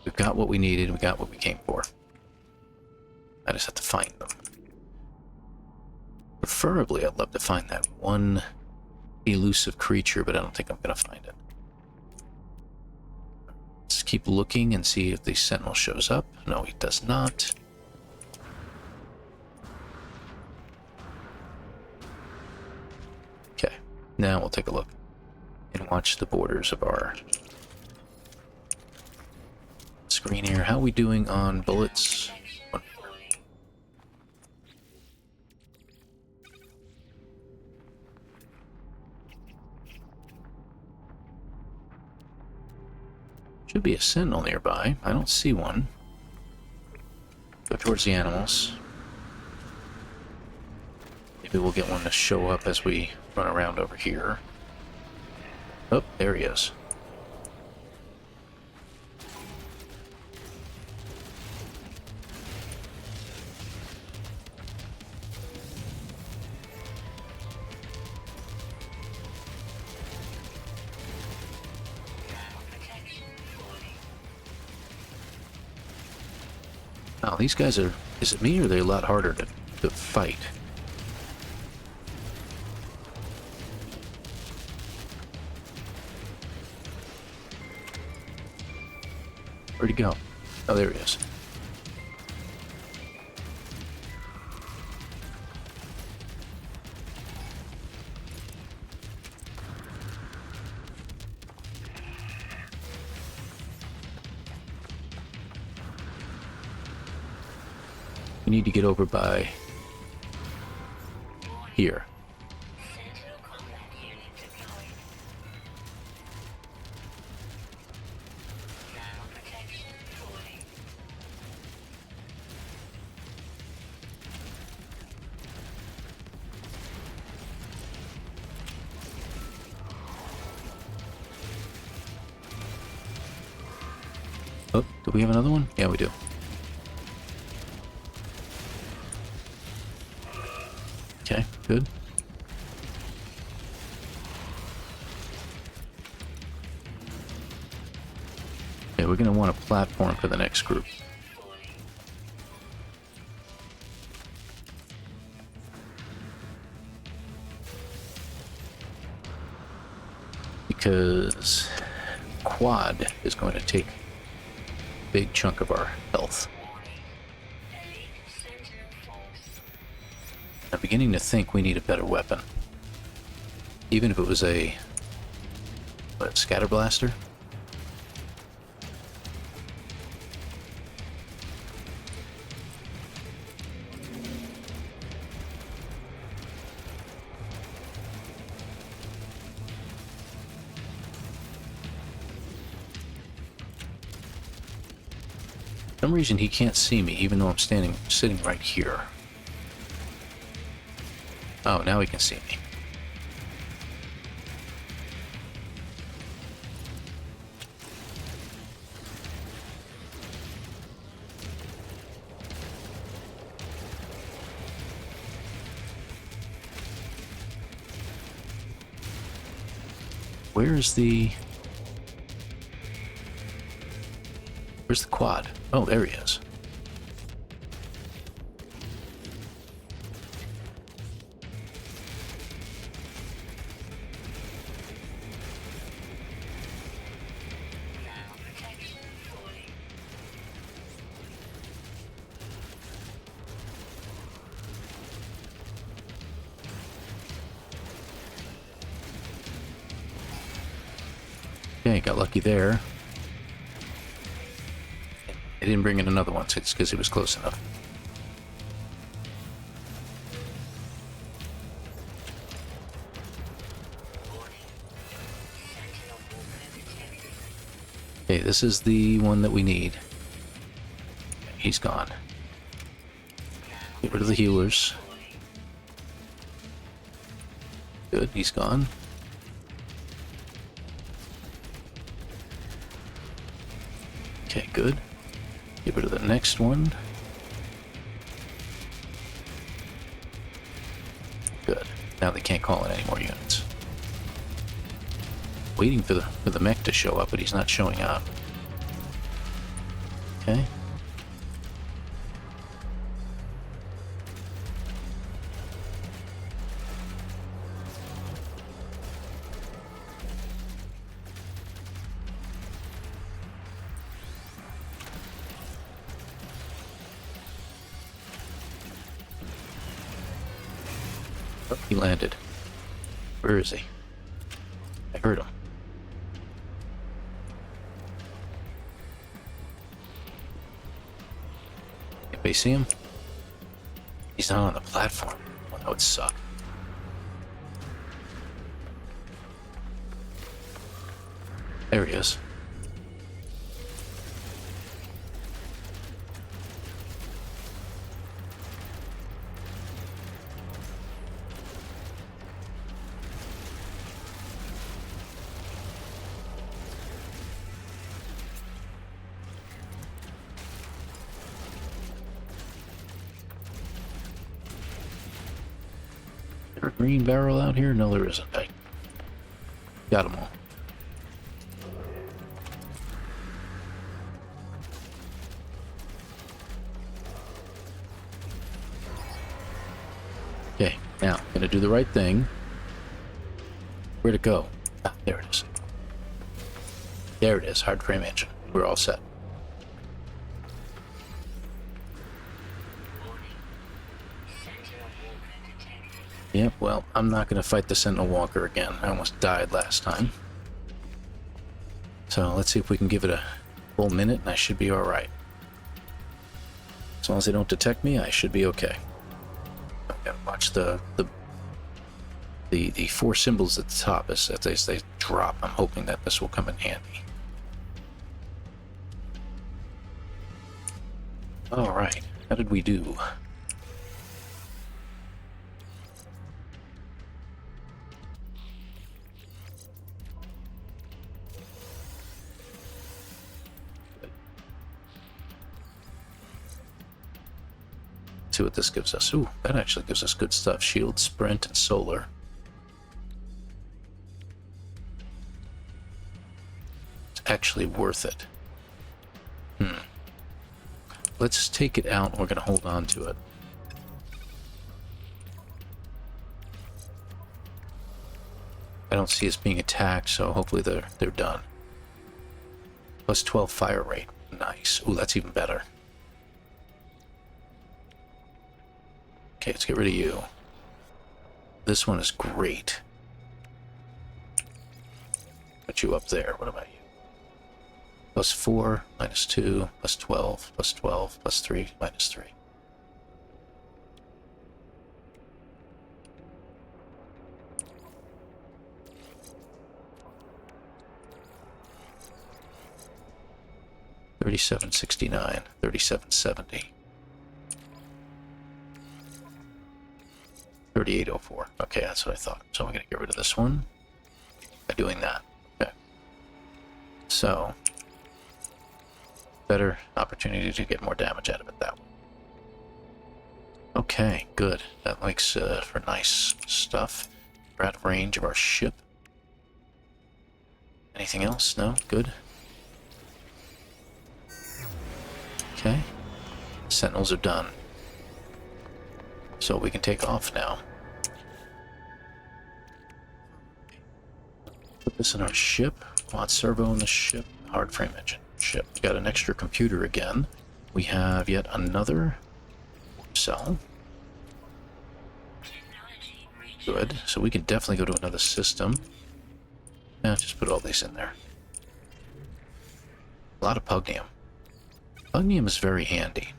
We've got what we needed, we got what we came for. I just have to find them. Preferably, I'd love to find that one elusive creature, but I don't think I'm going to find it. Let's keep looking and see if the sentinel shows up. No, he does not. Okay, now we'll take a look and watch the borders of our screen here. How are we doing on bullets? Should be a sentinel nearby. I don't see one. Go towards the animals. Maybe we'll get one to show up as we run around over here. Oh, there he is. Wow, these guys are... Is it me or are they a lot harder to fight? Where'd he go? Oh, there he is. We need to get over by here. Sentinel combat unit deployed. Now protection falling. Oh, do we have another one? Yeah, we do. Okay, good. Okay, we're going to want a platform for the next group. Because quad is going to take a big chunk of our health. Elite Sentinel force. I'm beginning to think we need a better weapon. Even if it was a... what, scatter blaster? For some reason he can't see me even though I'm sitting right here. Oh, now he can see me. Where's the quad? Oh, there he is. Now protection falling. Okay, got lucky there. I didn't bring in another one, so it's because it was close enough. Sentinel walker detected. Okay, this is the one that we need. He's gone. Get rid of the healers. Good, he's gone. Okay, good. Get rid of the next one. Good. Now they can't call in any more units. Waiting for the mech to show up, but he's not showing up. Okay. Oh, he landed. Where is he? I heard him. Anybody see him? He's not on the platform. Oh, that would suck. There he is. green barrel out here? No, there isn't. I got them all. Okay, now, gonna do the right thing. Where'd it go? Ah, there it is. There it is, hard frame engine. We're all set. Warning. Sentinel walker detected. Yep, well, I'm not gonna fight the Sentinel Walker again. I almost died last time. So let's see if we can give it a full minute and I should be alright. As long as they don't detect me, I should be okay. Okay, watch the four symbols at the top as they drop. I'm hoping that this will come in handy. Alright, how did we do? See what this gives us. Ooh, that actually gives us good stuff. Shield, sprint, and solar. It's actually worth it. Let's take it out. We're going to hold on to it. I don't see us being attacked, so hopefully they're done. Plus 12 fire rate. Nice. Ooh, that's even better. Okay, let's get rid of you. This one is great. Put you up there. What about you? Plus 4, minus 2, plus 12, plus 12, plus 3, minus 3. $37.69, $37.70. $38.04. Okay, that's what I thought. So I'm going to get rid of this one by doing that. Okay. So, better opportunity to get more damage out of it that way. Okay, good. That makes for nice stuff. We're out of range of our ship. Anything else? No? Good. Okay. Sentinels are done. So we can take off now. Put this in our ship. Quad servo in the ship. Hard frame engine ship. We got an extra computer again. We have yet another cell. Technology reach. Good. So we can definitely go to another system. Yeah, just put all these in there. A lot of pugnium. Pugnium is very handy.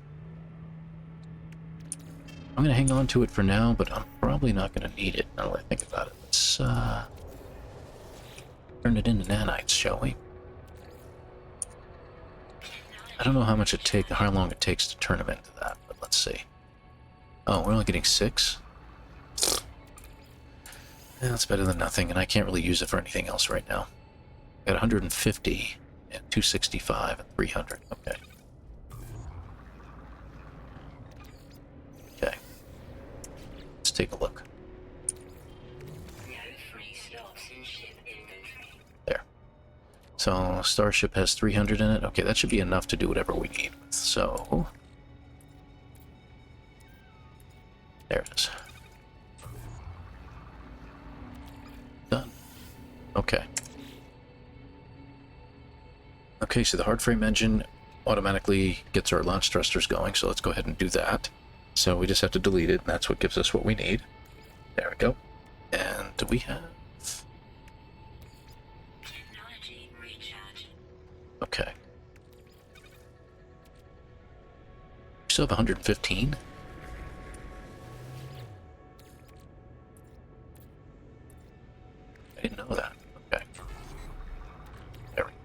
I'm going to hang on to it for now, but I'm probably not going to need it now that I think about it. Let's turn it into nanites, shall we? I don't know how much it takes, how long it takes to turn them into that, but let's see. Oh, we're only getting 6? Yeah, that's better than nothing, and I can't really use it for anything else right now. Got 150, and 265, and 300. Okay. Okay. Let's take a look. No free slots in ship inventory. There. So, Starship has 300 in it. Okay, that should be enough to do whatever we need. So, there it is. Done. Okay. Okay, so the hard frame engine automatically gets our launch thrusters going, so let's go ahead and do that. So we just have to delete it, and that's what gives us what we need. There we go. And do we have... Technology recharge. Okay. We still have 115? I didn't know that. Okay. There we go.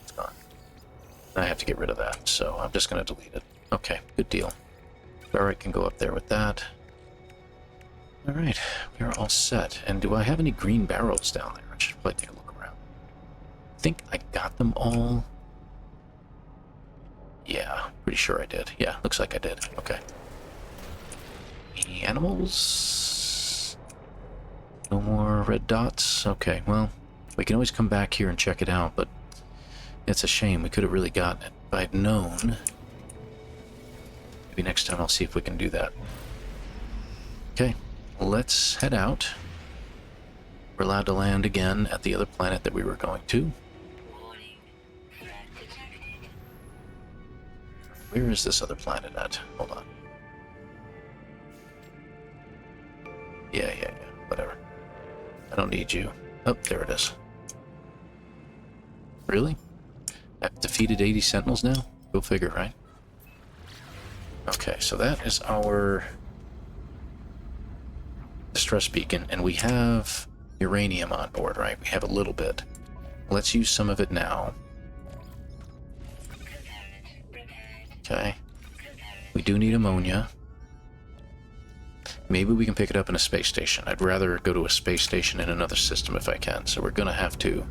It's gone. I have to get rid of that, so I'm just going to delete it. Okay, good deal. Barrett can go up there with that. Alright, we are all set. And do I have any green barrels down there? I should probably take a look around. I think I got them all. Yeah, pretty sure I did. Yeah, looks like I did. Okay. Any animals? No more red dots? Okay, well, we can always come back here and check it out, but it's a shame. We could have really gotten it. If I'd known, maybe next time I'll see if we can do that. Okay, let's head out. We're allowed to land again at the other planet that we were going to. Warning. Threat detected. Where is this other planet at? Hold on. Yeah, whatever. I don't need you. Oh, there it is. Really? I've defeated 80 Sentinels now? Go figure, right? Okay, so that is our distress beacon, and we have uranium on board, right? We have a little bit. Let's use some of it now. Okay. We do need ammonia. Maybe we can pick it up in a space station. I'd rather go to a space station in another system if I can, so we're gonna have to.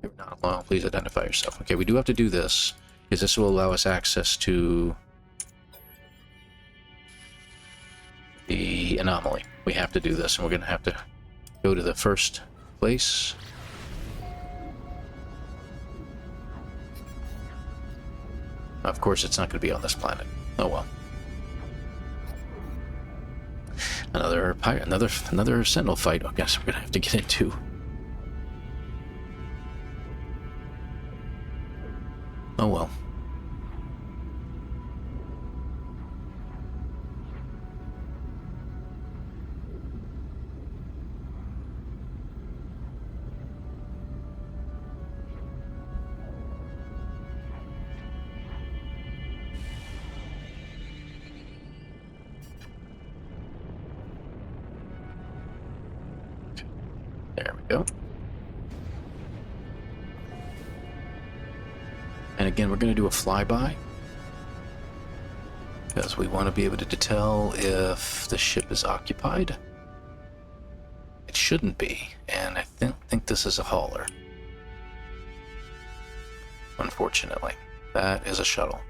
You're not alone. Please identify yourself. Okay, we do have to do this, because this will allow us access to the anomaly. We have to do this, and we're gonna have to go to the first place. Of course, it's not going to be on this planet. Oh well. Another Sentinel fight. I guess we're going to have to get into. Oh well. There we go. And again, we're going to do a flyby, because we want to be able to tell if the ship is occupied. It shouldn't be, and I think this is a hauler. Unfortunately, that is a shuttle,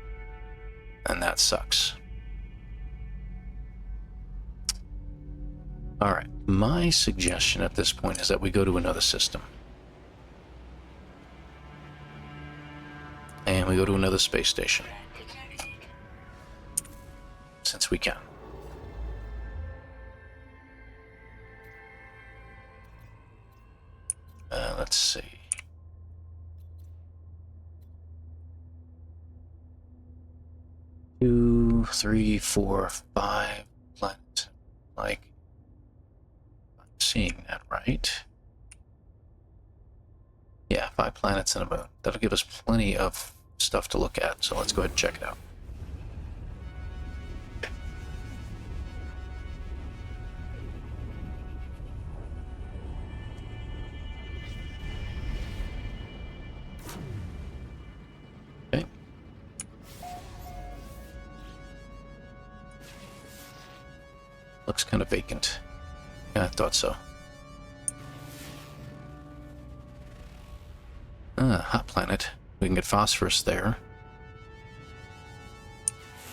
and that sucks. Alright, my suggestion at this point is that we go to another system. And we go to another space station. Since we can. Let's see. Two, three, four, five planets. Like, seeing that right? Yeah, 5 planets and a moon. That'll give us plenty of stuff to look at, so let's go ahead and check it out. Okay. Looks kind of vacant. Yeah, I thought so. Hot planet. We can get phosphorus there.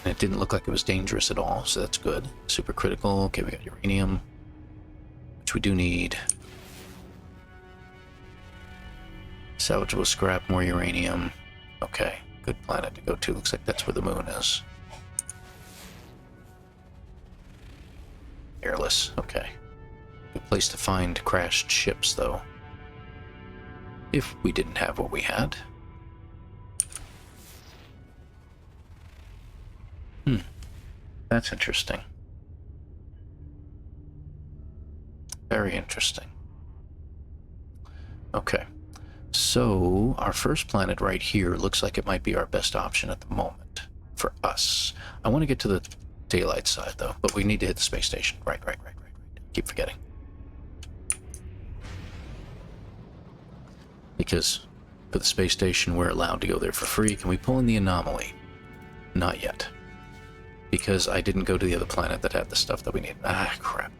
And it didn't look like it was dangerous at all, so that's good. Supercritical. Okay, we got uranium, which we do need. Salvageable scrap, more uranium. Okay, good planet to go to. Looks like that's where the moon is. Airless. Okay. Good place to find crashed ships, though. If we didn't have what we had. That's interesting. Very interesting. Okay. So, our first planet right here looks like it might be our best option at the moment. For us. I want to get to the daylight side, though. But we need to hit the space station. Right. Keep forgetting. Because for the space station, we're allowed to go there for free. Can we pull in the anomaly? Not yet. Because I didn't go to the other planet that had the stuff that we need. Ah, crap.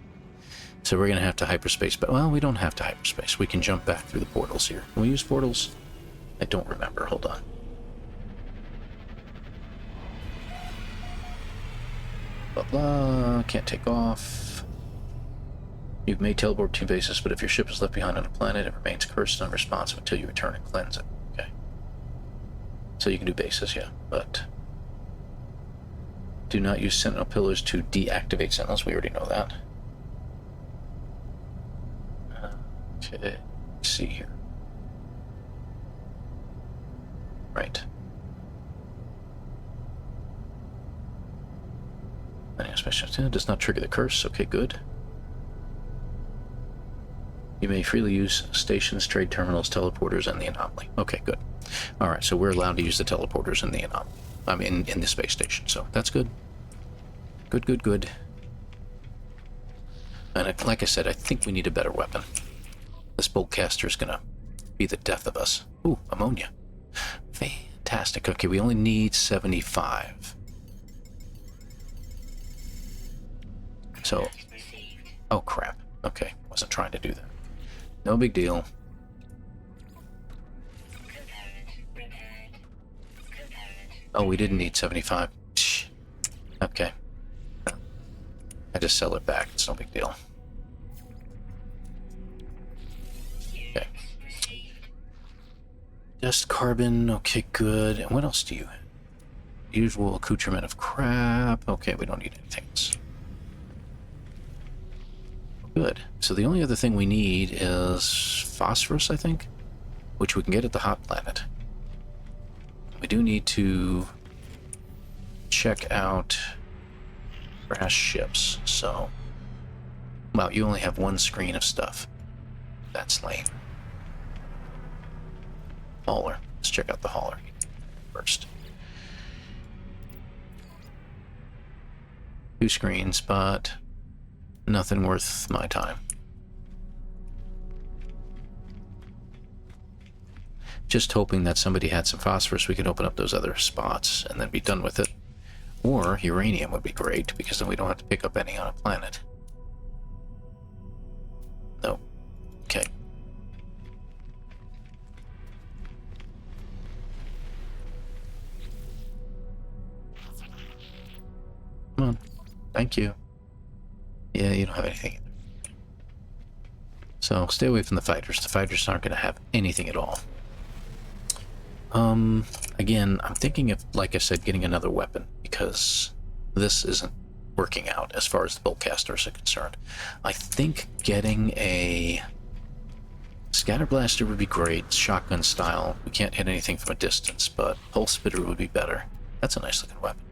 So we're going to have to hyperspace. But, well, we don't have to hyperspace. We can jump back through the portals here. Can we use portals? I don't remember. Hold on. Blah blah. Can't take off. You may teleport between bases, but if your ship is left behind on a planet, it remains cursed and unresponsive until you return and cleanse it. Okay. So you can do bases, yeah, but do not use sentinel pillars to deactivate sentinels. We already know that. Okay. Let's see here. Right. Does not trigger the curse. Okay, good. You may freely use stations, trade terminals, teleporters, and the anomaly. Okay, good. All right, so we're allowed to use the teleporters in the anomaly. I mean, in the space station. So that's good. Good, good, good. And like I said, I think we need a better weapon. This boltcaster is gonna be the death of us. Ooh, ammonia. Fantastic. Okay, we only need 75. So, oh crap. Okay, wasn't trying to do that. No big deal. Oh, we didn't need 75. Okay. I just sell it back. It's no big deal. Okay. Just carbon. Okay, good. And what else do you have? Usual accoutrement of crap. Okay, we don't need anything else. Good. So the only other thing we need is phosphorus, I think, which we can get at the hot planet. We do need to check out brass ships, so... Well, you only have one screen of stuff. That's lame. Hauler. Let's check out the hauler first. 2 screens, but nothing worth my time. Just hoping that somebody had some phosphorus, we could open up those other spots and then be done with it. Or uranium would be great, because then we don't have to pick up any on a planet. No. Okay. Come on. Thank you. Yeah, you don't have anything either. So stay away from the fighters. The fighters aren't going to have anything at all. Again, I'm thinking of, like I said, getting another weapon, because this isn't working out as far as the boltcasters are concerned. I think getting a scatter blaster would be great, shotgun style. We can't hit anything from a distance, but pulse spitter would be better. That's a nice looking weapon.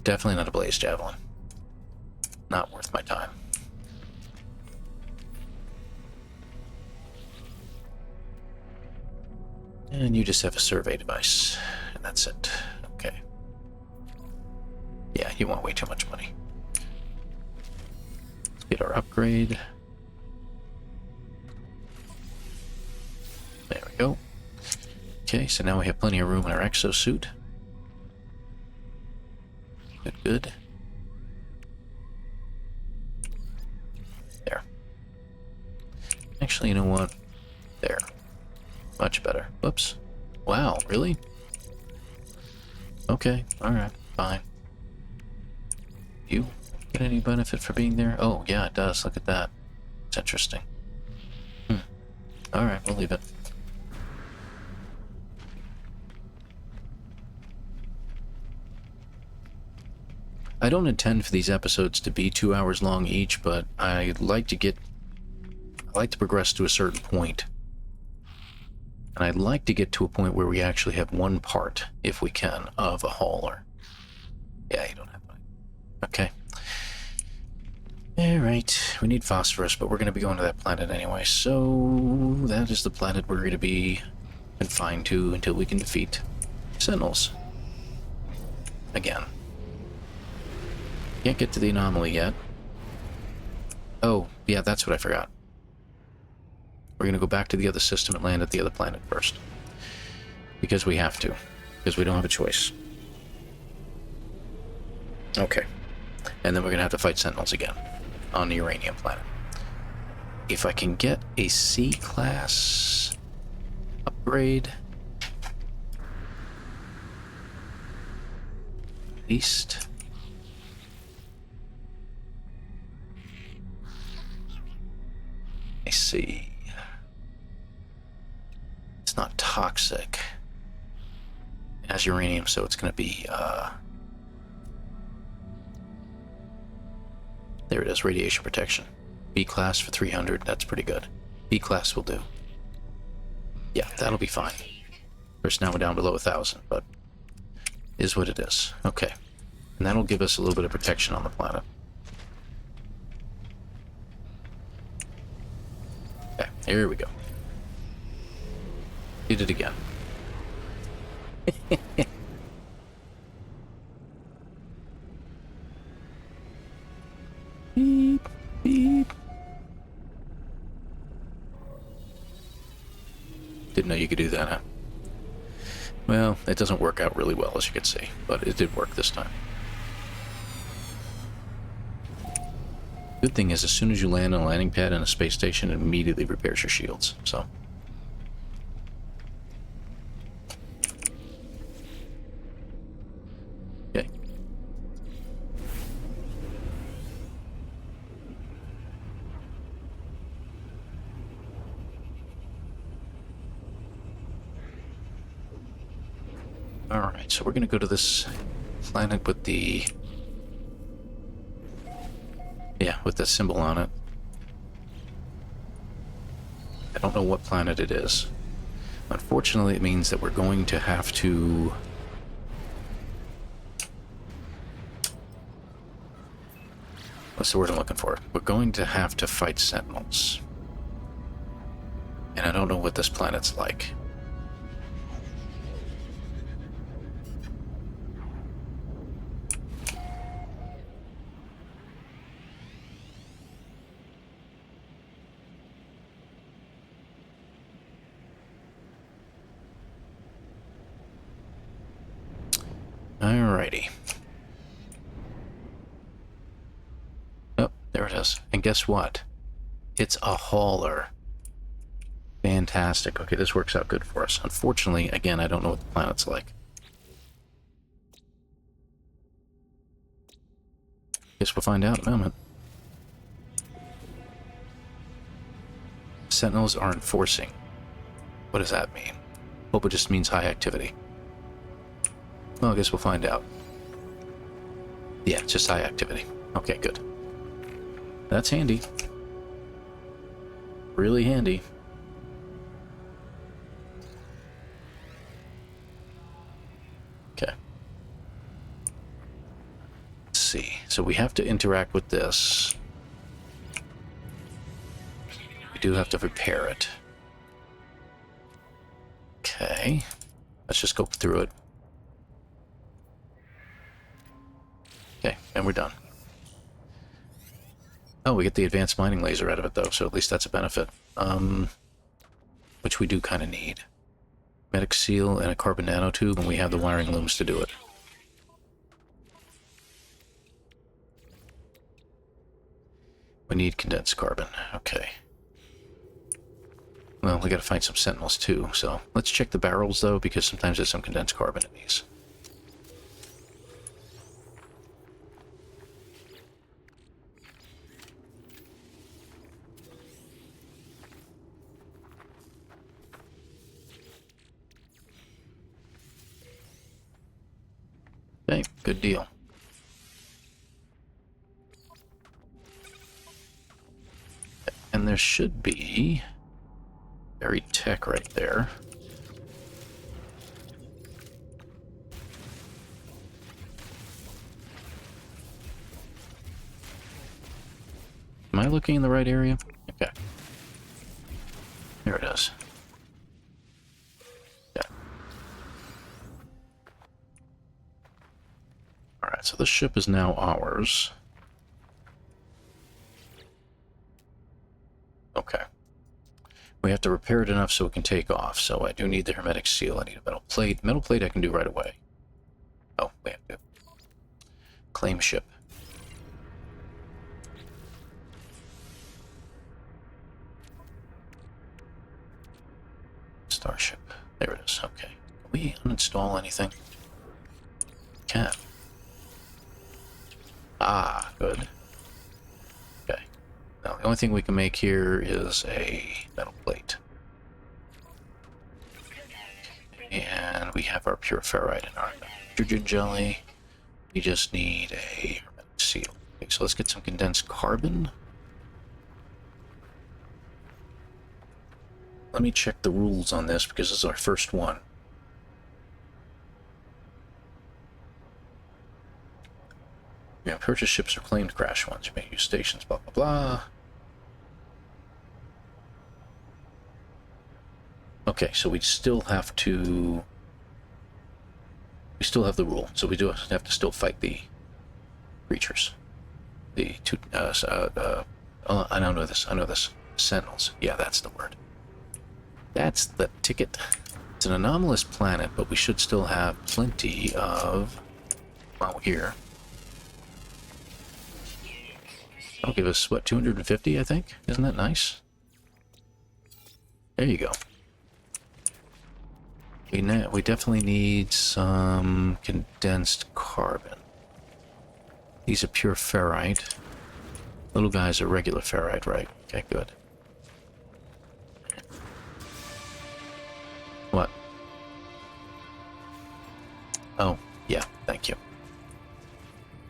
Definitely not a blaze javelin. Not worth my time. And you just have a survey device, and that's it. Okay. Yeah, you want way too much money. Let's get our upgrade. There we go. Okay, so now we have plenty of room in our exosuit. Good, good. There. Actually, you know what? There. Much better. Whoops. Wow, really? Okay, alright, fine. You get any benefit for being there? Oh, yeah, it does. Look at that. It's interesting. Alright, we'll leave it. I don't intend for these episodes to be 2 hours long each, but I like to progress to a certain point. And I'd like to get to a point where we actually have one part, if we can, of a hauler. Yeah, you don't have money. Okay. Alright, we need phosphorus, but we're going to be going to that planet anyway, so that is the planet we're going to be confined to until we can defeat Sentinels. Again. Can't get to the anomaly yet. Oh, yeah, that's what I forgot. We're going to go back to the other system and land at the other planet first. Because we have to. Because we don't have a choice. Okay. And then we're going to have to fight Sentinels again. On the uranium planet. If I can get a C-class upgrade... At least... toxic. It has uranium, so it's going to be, there it is, radiation protection. B class for 300, that's pretty good. B class will do. Yeah, that'll be fine. Of course, now we're down below 1,000, but is what it is. Okay. And that'll give us a little bit of protection on the planet. Okay, here we go. Did it again. Beep, beep. Didn't know you could do that, huh? Well, it doesn't work out really well, as you can see, but it did work this time. Good thing is, as soon as you land on a landing pad in a space station, it immediately repairs your shields, so... Okay. Alright, so we're gonna go to this planet with the... yeah, with the symbol on it. I don't know what planet it is. Unfortunately, it means that we're going to have to... what's the word I'm looking for? We're going to have to fight Sentinels. And I don't know what this planet's like. Alrighty. Oh, there it is. And guess what? It's a hauler. Fantastic. Okay, this works out good for us. Unfortunately, again, I don't know what the planet's like. Guess we'll find out in a moment. Sentinels are enforcing. What does that mean? Hope it just means high activity. Well, I guess we'll find out. Yeah, it's just high activity. Okay, good. That's handy. Really handy. Okay. Let's see. So we have to interact with this. We do have to repair it. Okay. Let's just go through it. Okay, and we're done. Oh, we get the advanced mining laser out of it, though, so at least that's a benefit. Which we do kind of need. Medic seal and a carbon nanotube, and we have the wiring looms to do it. We need condensed carbon. Okay. Well, we gotta find some sentinels, too, so... let's check the barrels, though, because sometimes there's some condensed carbon in these. Okay, good deal. And there should be buried tech right there. Am I looking in the right area? Okay. There it is. Alright, so this ship is now ours. Okay. We have to repair it enough so it can take off, so I do need the hermetic seal. I need a metal plate. Metal plate I can do right away. Oh, we have to. Claim ship. Starship. There it is, okay. Can we uninstall anything? Can. Ah, good. Okay. Now, the only thing we can make here is a metal plate. Prepare we have our pure ferrite and our nitrogen jelly. We just need a hermetic seal. Okay, so let's get some condensed carbon. Let me check the rules on this because this is our first one. You know, purchase ships or claimed crash ones. You may use stations, blah, blah, blah. Okay, so we still have to... We still have the rule, so we do have to still fight the creatures. The two... I don't know this. I know this. Sentinels. Yeah, that's the word. That's the ticket. It's an anomalous planet, but we should still have plenty of... Well, here. That'll give us, what, 250, I think? Isn't that nice? There you go. We definitely need some condensed carbon. These are pure ferrite. Little guys are regular ferrite, right? Okay, good. What? Oh, yeah, thank you.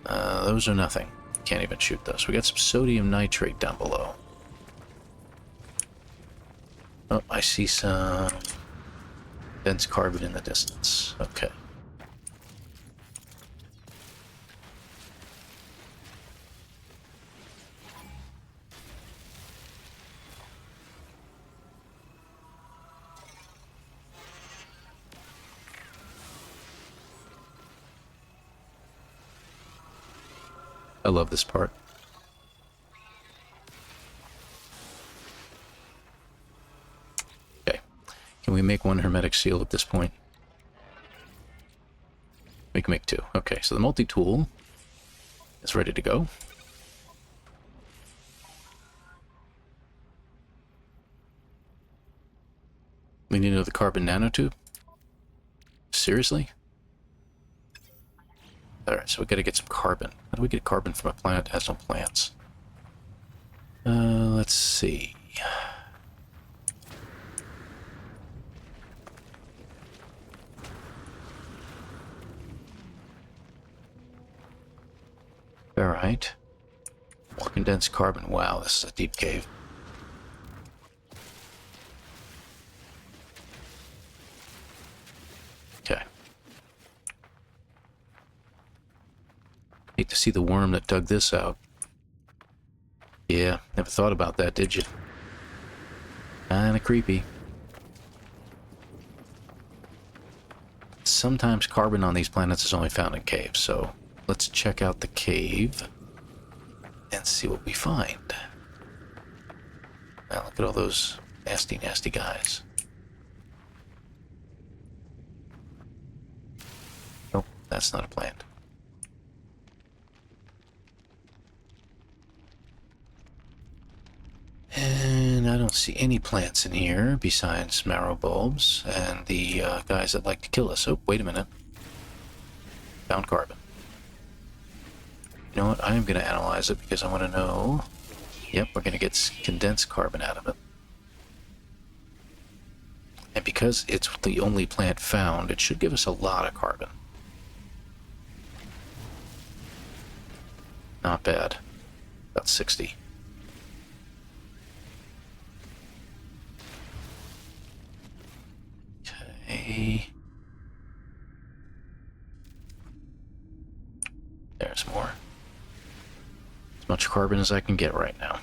Those are nothing. Can't even shoot those. We got some sodium nitrate down below. Oh, I see some dense carbon in the distance. Okay. I love this part. Okay. Can we make one hermetic seal at this point? We can make two. Okay, so the multi-tool is ready to go. We need another carbon nanotube? Seriously? Alright, so we gotta get some carbon. How do we get carbon from a planet that has no plants? Let's see. Alright. More condensed carbon. Wow, this is a deep cave. Okay. Hate to see the worm that dug this out. Yeah, never thought about that, did you? Kinda creepy. Sometimes carbon on these planets is only found in caves, so let's check out the cave and see what we find. Now look at all those nasty, nasty guys. Nope, that's not a plant. And I don't see any plants in here besides marrow bulbs and the guys that like to kill us. Oh, wait a minute. Found carbon. You know what? I am going to analyze it because I want to know... Yep, we're going to get condensed carbon out of it. And because it's the only plant found, it should give us a lot of carbon. Not bad. About 60. Okay. There's more. As much carbon as I can get right now.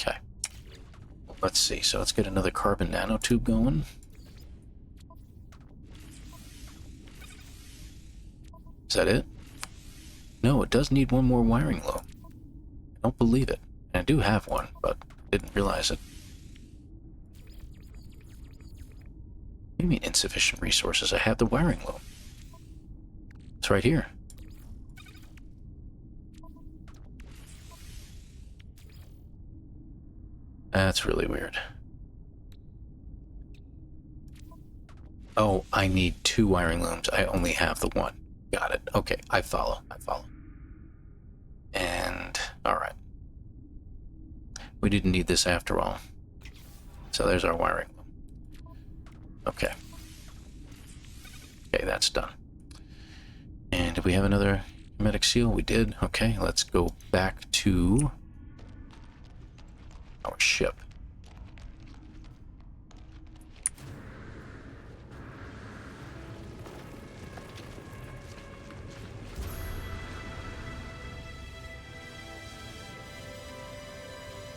Okay. Let's see. So let's get another carbon nanotube going. Is that it? No, it does need one more wiring loop. I don't believe it. And I do have one, but didn't realize it. What do you mean insufficient resources? I have the wiring loop. It's right here. That's really weird. Oh, I need two wiring looms. I only have the one. Got it. Okay, I follow. I follow. Alright. We didn't need this after all. So there's our wiring. Okay. Okay, that's done. And did we have another hermetic seal? We did. Okay, let's go back to our ship.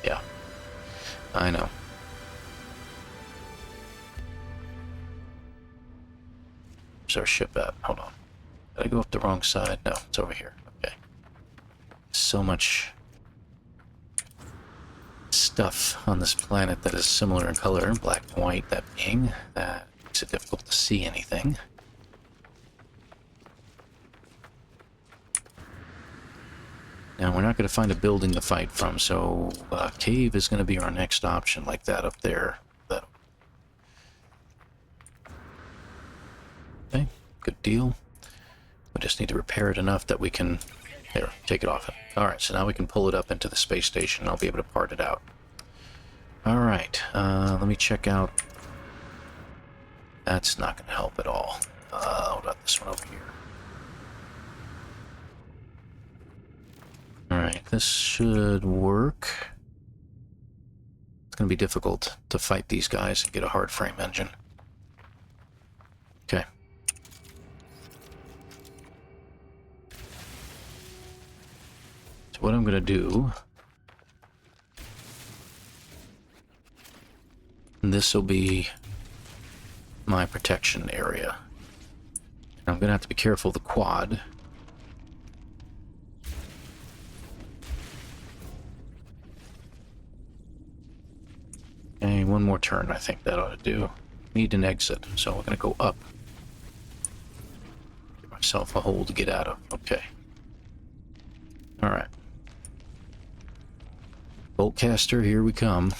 Yeah, I know. Where's our ship at? Hold on. Did I go up the wrong side? No, it's over here. Okay. So much stuff on this planet that is similar in color, black and white, that being, that makes it difficult to see anything. Now, we're not going to find a building to fight from, so cave is going to be our next option, like that up there. Okay, good deal. We just need to repair it enough that we can... There, take it off. Alright, so now we can pull it up into the space station. I'll be able to part it out. Alright, let me check out... That's not going to help at all. Hold on, this one over here. Alright, this should work. It's going to be difficult to fight these guys and get a hard frame engine. Okay. So what I'm going to do... This will be my protection area. I'm going to have to be careful of the quad. Okay, one more turn, I think that ought to do. Need an exit, so we're going to go up. Give myself a hole to get out of. Okay. Alright. Boltcaster, here we come.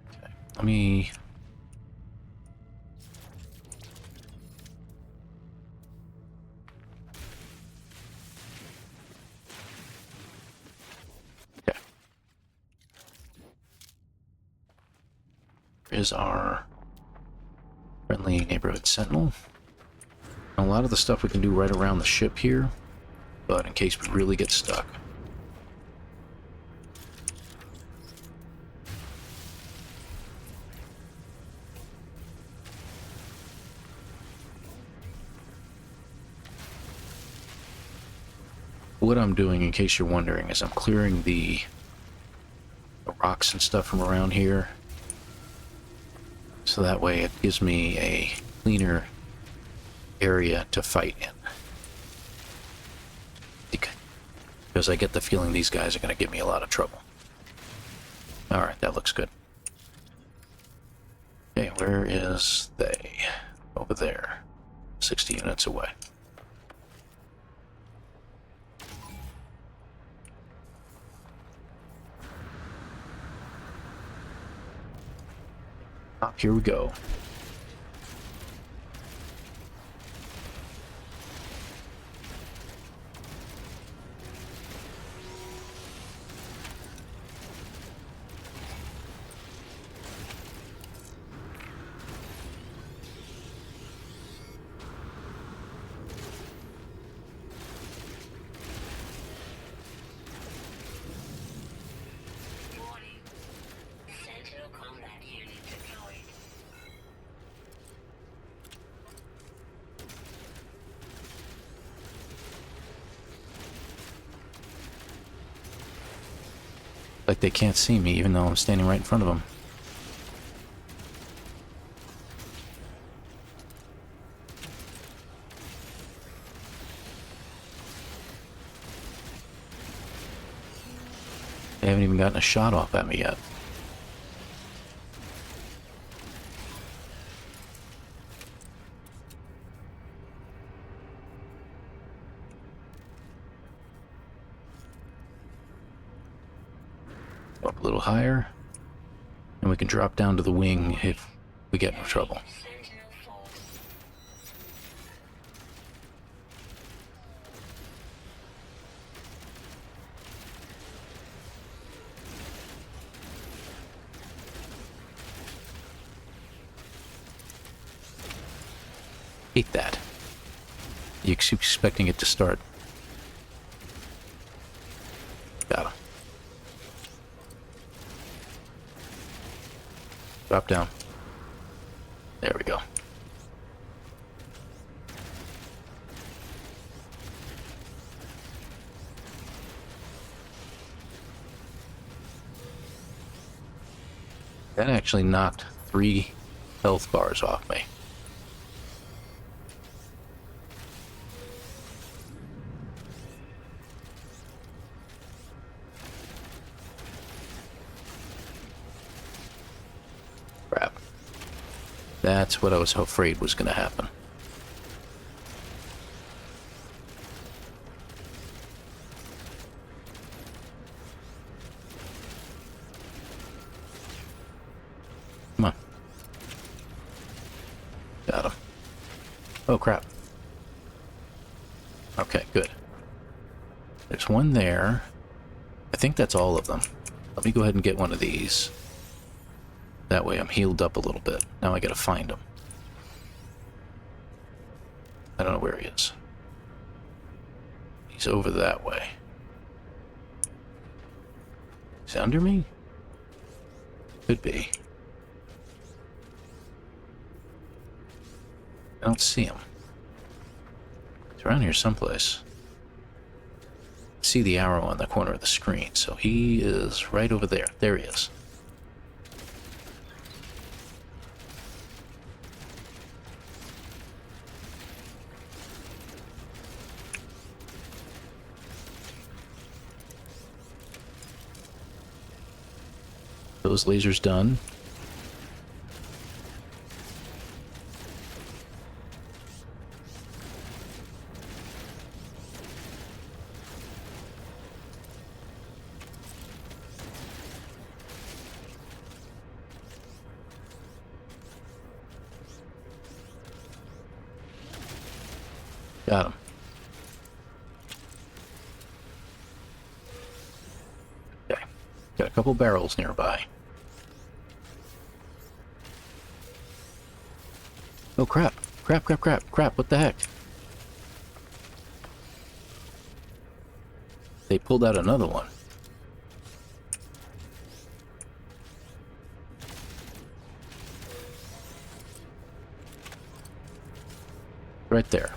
Okay, let me... Is our friendly neighborhood sentinel. A lot of the stuff we can do right around the ship here, but in case we really get stuck. What I'm doing, in case you're wondering, is I'm clearing the rocks and stuff from around here. So that way it gives me a cleaner area to fight in. Because I get the feeling these guys are going to give me a lot of trouble. Alright, that looks good. Okay, where is they? Over there. 60 units away. Here we go. Warning. Sentinel combat unit deployed. Like they can't see me even though I'm standing right in front of them. They haven't even gotten a shot off at me yet. Up a little higher, and we can drop down to the wing if we get in trouble. Sentinel force. Hate that. You keep expecting it to start. Got him. Drop down. There we go. That actually knocked 3 health bars off me. Crap. That's what I was afraid was going to happen. Come on. Got him. Oh, crap. Okay, good. There's one there. I think that's all of them. Let me go ahead and get one of these. That way I'm healed up a little bit. Now I gotta find him. I don't know where he is. He's over that way. Is he under me? Could be. I don't see him. He's around here someplace. I see the arrow on the corner of the screen, so he is right over there. There he is. Those lasers done. Got him. Okay. Got a couple barrels nearby. Oh crap. Crap, crap, crap, crap, what the heck? They pulled out another one. Right there.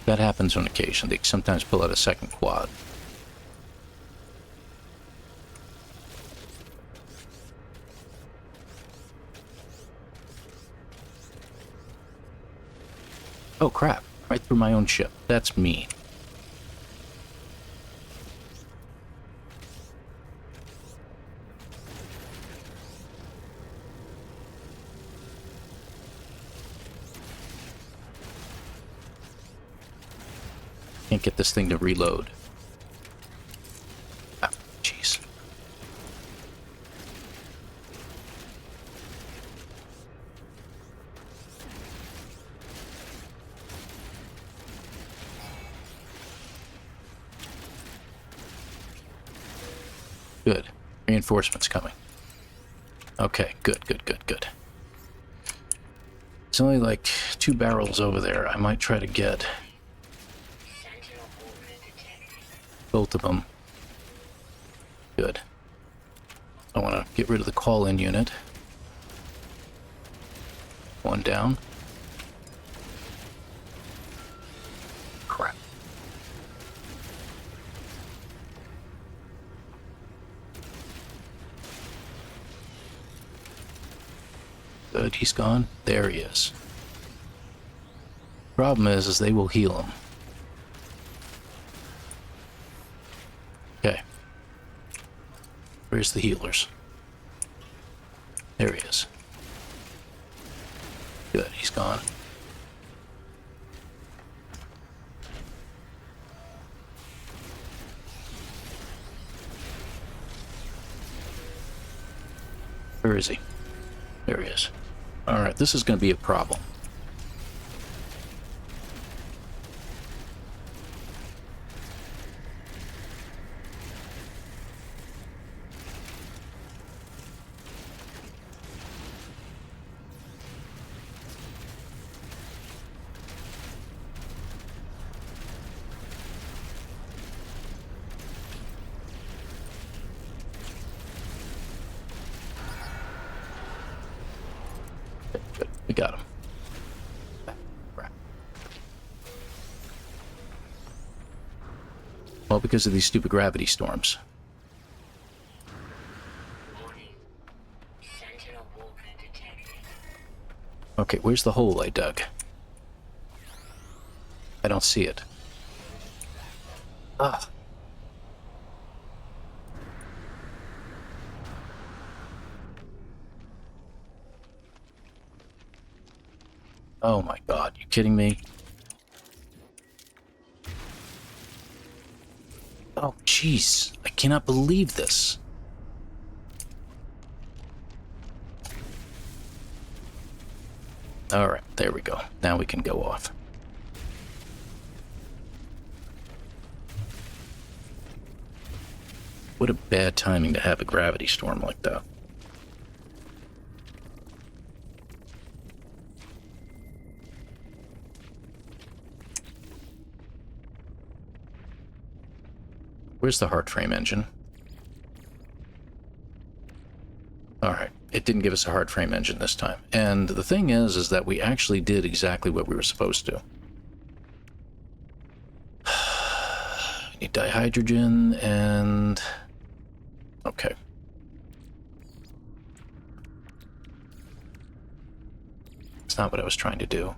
That happens on occasion. They sometimes pull out a second quad. Oh crap, right through my own ship. That's mean. Can't get this thing to reload. Ah, jeez. Good. Reinforcements coming. Okay, good, good, good, good. It's only like 2 barrels over there. I might try to get both of them. Good. I want to get rid of the call-in unit. One down. Crap. Good, he's gone. There he is. Problem is they will heal him. Okay. Where's the healers? There he is. Good, he's gone. Where is he? There he is. Alright, this is going to be a problem. Good. We got him. Right. Well, because of these stupid gravity storms. Warning. Sentinel walker detected. Okay, where's the hole I dug? I don't see it. Ah. Oh my god, you kidding me? Oh, jeez. I cannot believe this. Alright, there we go. Now we can go off. What a bad timing to have a gravity storm like that. Where's the heart frame engine? Alright, it didn't give us a heart frame engine this time. And the thing is that we actually did exactly what we were supposed to. I need dihydrogen and... Okay. That's not what I was trying to do.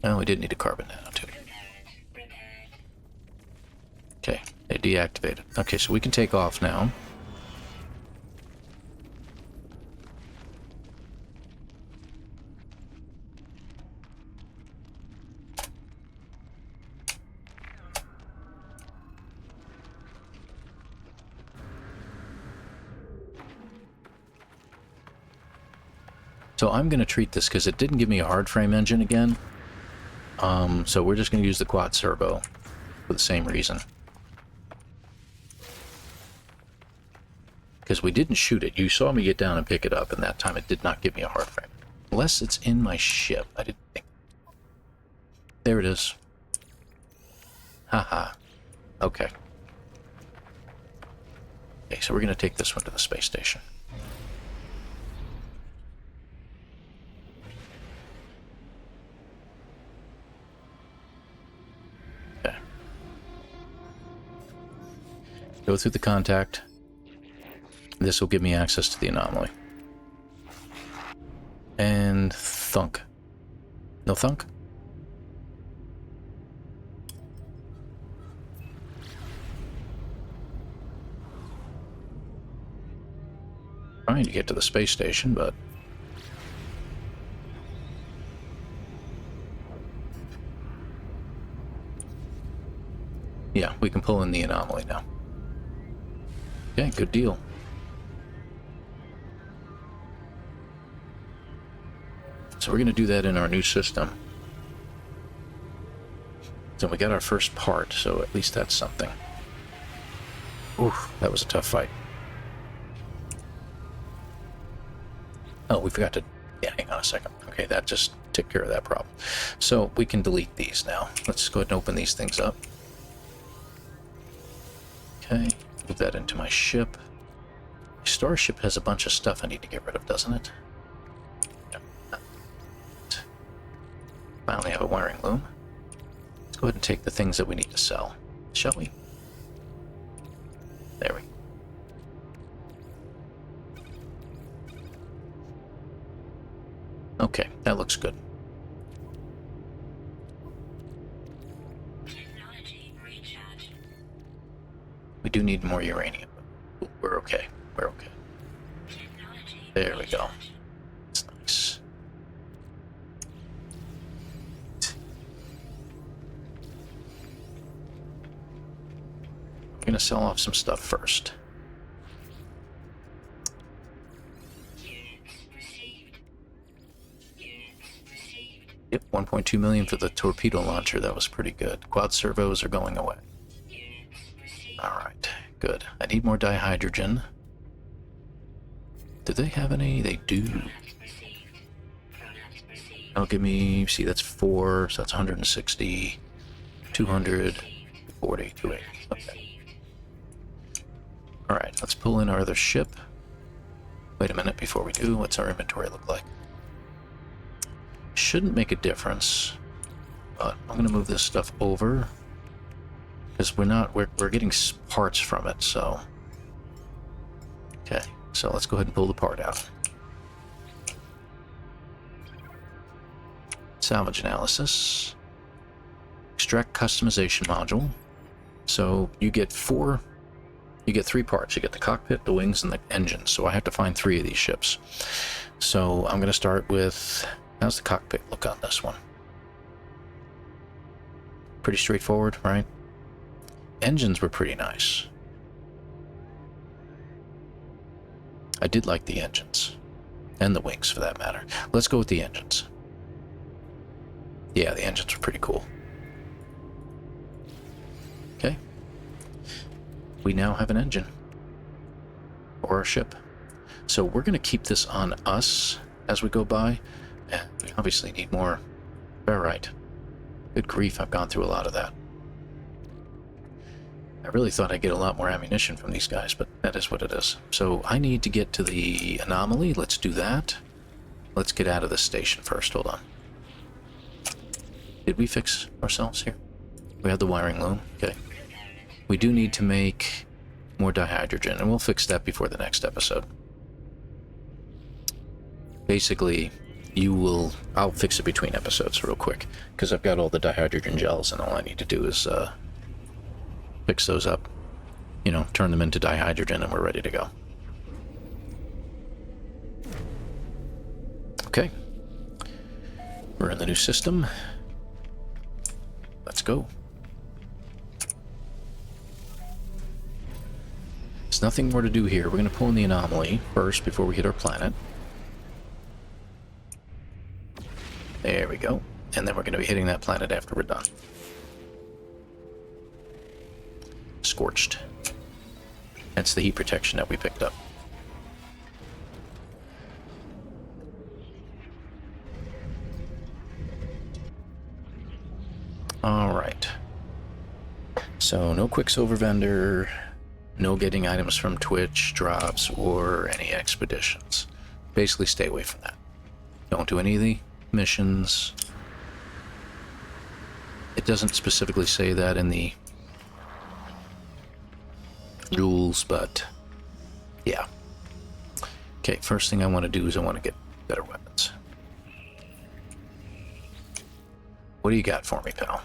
Oh, we did need a carbon nanotube. Okay, they deactivated. Okay, so we can take off now. So I'm going to treat this because it didn't give me a hard frame engine again. So we're just going to use the quad servo for the same reason. Because we didn't shoot it. You saw me get down and pick it up, and that time it did not give me a hard frame. Unless it's in my ship. I didn't think. There it is. Haha. Okay. Okay, so we're going to take this one to the space station. Okay. Go through the contact. This will give me access to the anomaly. And thunk. No thunk? Trying to get to the space station, but... Yeah, we can pull in the anomaly now. Okay, good deal. So we're going to do that in our new system. So we got our first part, so at least that's something. Oof, that was a tough fight. Oh, we forgot to... Yeah, hang on a second. Okay, that just took care of that problem. So we can delete these now. Let's go ahead and open these things up. Okay, move that into my ship. My starship has a bunch of stuff I need to get rid of, doesn't it? Finally have a wiring loom. Let's go ahead and take the things that we need to sell, shall we? There we go. Okay, that looks good. Technology recharge. We do need more uranium, but we're okay. We're okay. Technology There we go. recharge. That's nice. I'm gonna sell off some stuff first. Yep, 1.2 million for the torpedo launcher. That was pretty good. Quad servos are going away. Alright, good. I need more dihydrogen. Do they have any? They do. That'll give me, see, that's 4, so that's 160, 200, 40, 280. Okay. Alright, let's pull in our other ship. Wait a minute before we do. What's our inventory look like? Shouldn't make a difference, but I'm going to move this stuff over because we're getting parts from it, so. Okay, so let's go ahead and pull the part out. Salvage analysis. Extract customization module. So you get 3 parts. You get the cockpit, the wings, and the engine. So I have to find 3 of these ships. So I'm going to start with, how's the cockpit look on this one? Pretty straightforward, right? Engines were pretty nice. I did like the engines. And the wings, for that matter. Let's go with the engines. Yeah, the engines were pretty cool. Okay. We now have an engine. Or a ship. So we're going to keep this on us as we go by. And we obviously need more ferrite. Good grief, I've gone through a lot of that. I really thought I'd get a lot more ammunition from these guys, but that is what it is. So I need to get to the anomaly. Let's do that. Let's get out of this station first. Hold on. Did we fix ourselves here? We have the wiring loom. Okay. We do need to make more dihydrogen, and we'll fix that before the next episode. Basically, I'll fix it between episodes real quick, because I've got all the dihydrogen gels, and all I need to do is fix those up, turn them into dihydrogen, and we're ready to go. Okay. We're in the new system. Let's go. There's nothing more to do here. We're going to pull in the anomaly first before we hit our planet. There we go. And then we're going to be hitting that planet after we're done. Scorched. That's the heat protection that we picked up. Alright. So, no Quicksilver vendor, no getting items from Twitch, drops, or any expeditions. Basically stay away from that. Don't do any of the missions. It doesn't specifically say that in the rules, but yeah. Okay, first thing I want to do is I want to get better weapons. What do you got for me, pal?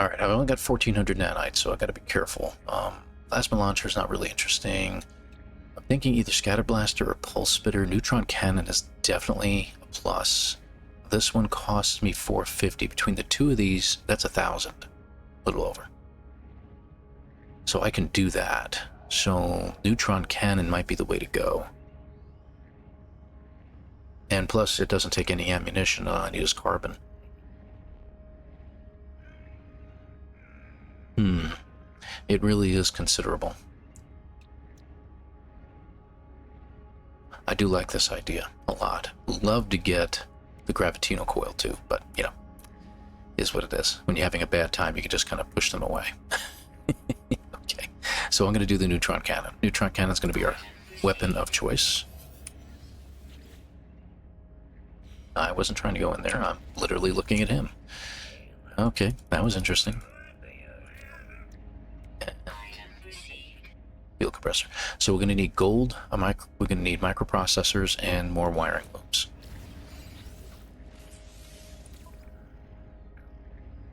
Alright, I've only got 1400 nanites, so I gotta be careful. Plasma launcher is not really interesting. I'm thinking either scatter blaster or pulse spitter. Neutron cannon is definitely a plus. This one costs me 450. Between the two of these, that's 1,000. A little over. So I can do that. So neutron cannon might be the way to go. And plus, it doesn't take any ammunition on used carbon. It really is considerable. I do like this idea a lot. Love to get the gravitino coil too, but is what it is. When you're having a bad time, you can just kind of push them away. Okay, so I'm going to do the neutron cannon. Neutron cannon is going to be our weapon of choice. I wasn't trying to go in there. I'm literally looking at him. Okay, that was interesting. Fuel compressor. So we're going to need gold, we're going to need microprocessors, and more wiring loops.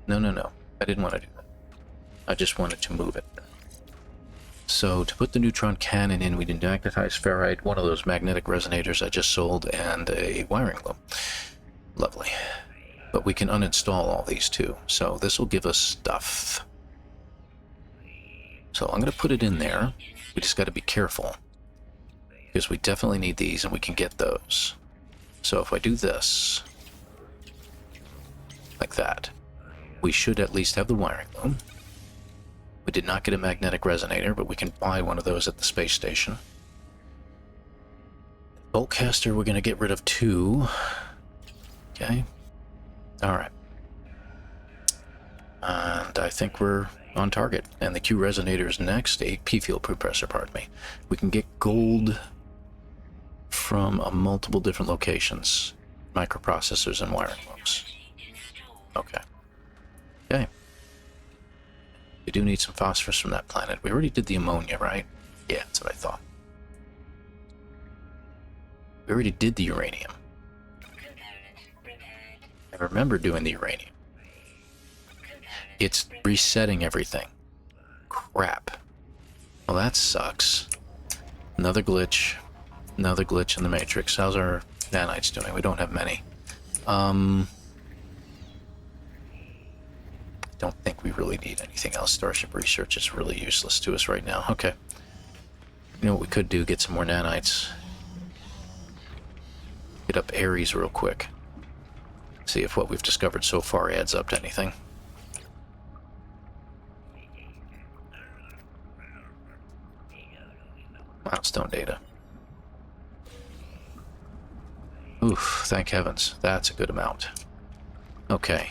No. I didn't want to do that. I just wanted to move it. So to put the neutron cannon in, we need magnetized ferrite, one of those magnetic resonators I just sold, and a wiring loop. Lovely. But we can uninstall all these too, so this will give us stuff. So I'm going to put it in there. We just got to be careful, because we definitely need these, and we can get those. So if I do this, like that, we should at least have the wiring loom. We did not get a magnetic resonator, but we can buy one of those at the space station. Boltcaster, we're going to get rid of 2. Okay. Alright. And I think we're on target. And the Q resonator is next. A P-field compressor, pardon me. We can get gold from multiple different locations. Microprocessors and wiring looms. Okay. Okay. We do need some phosphorus from that planet. We already did the ammonia, right? Yeah, that's what I thought. We already did the uranium. I remember doing the uranium. It's resetting everything. Crap. Well, that sucks. Another glitch. Another glitch in the Matrix. How's our nanites doing? We don't have many. Don't think we really need anything else. Starship research is really useless to us right now. Okay. You know what we could do? Get some more nanites. Get up Ares real quick. See if what we've discovered so far adds up to anything. Milestone data. Oof, thank heavens. That's a good amount. Okay.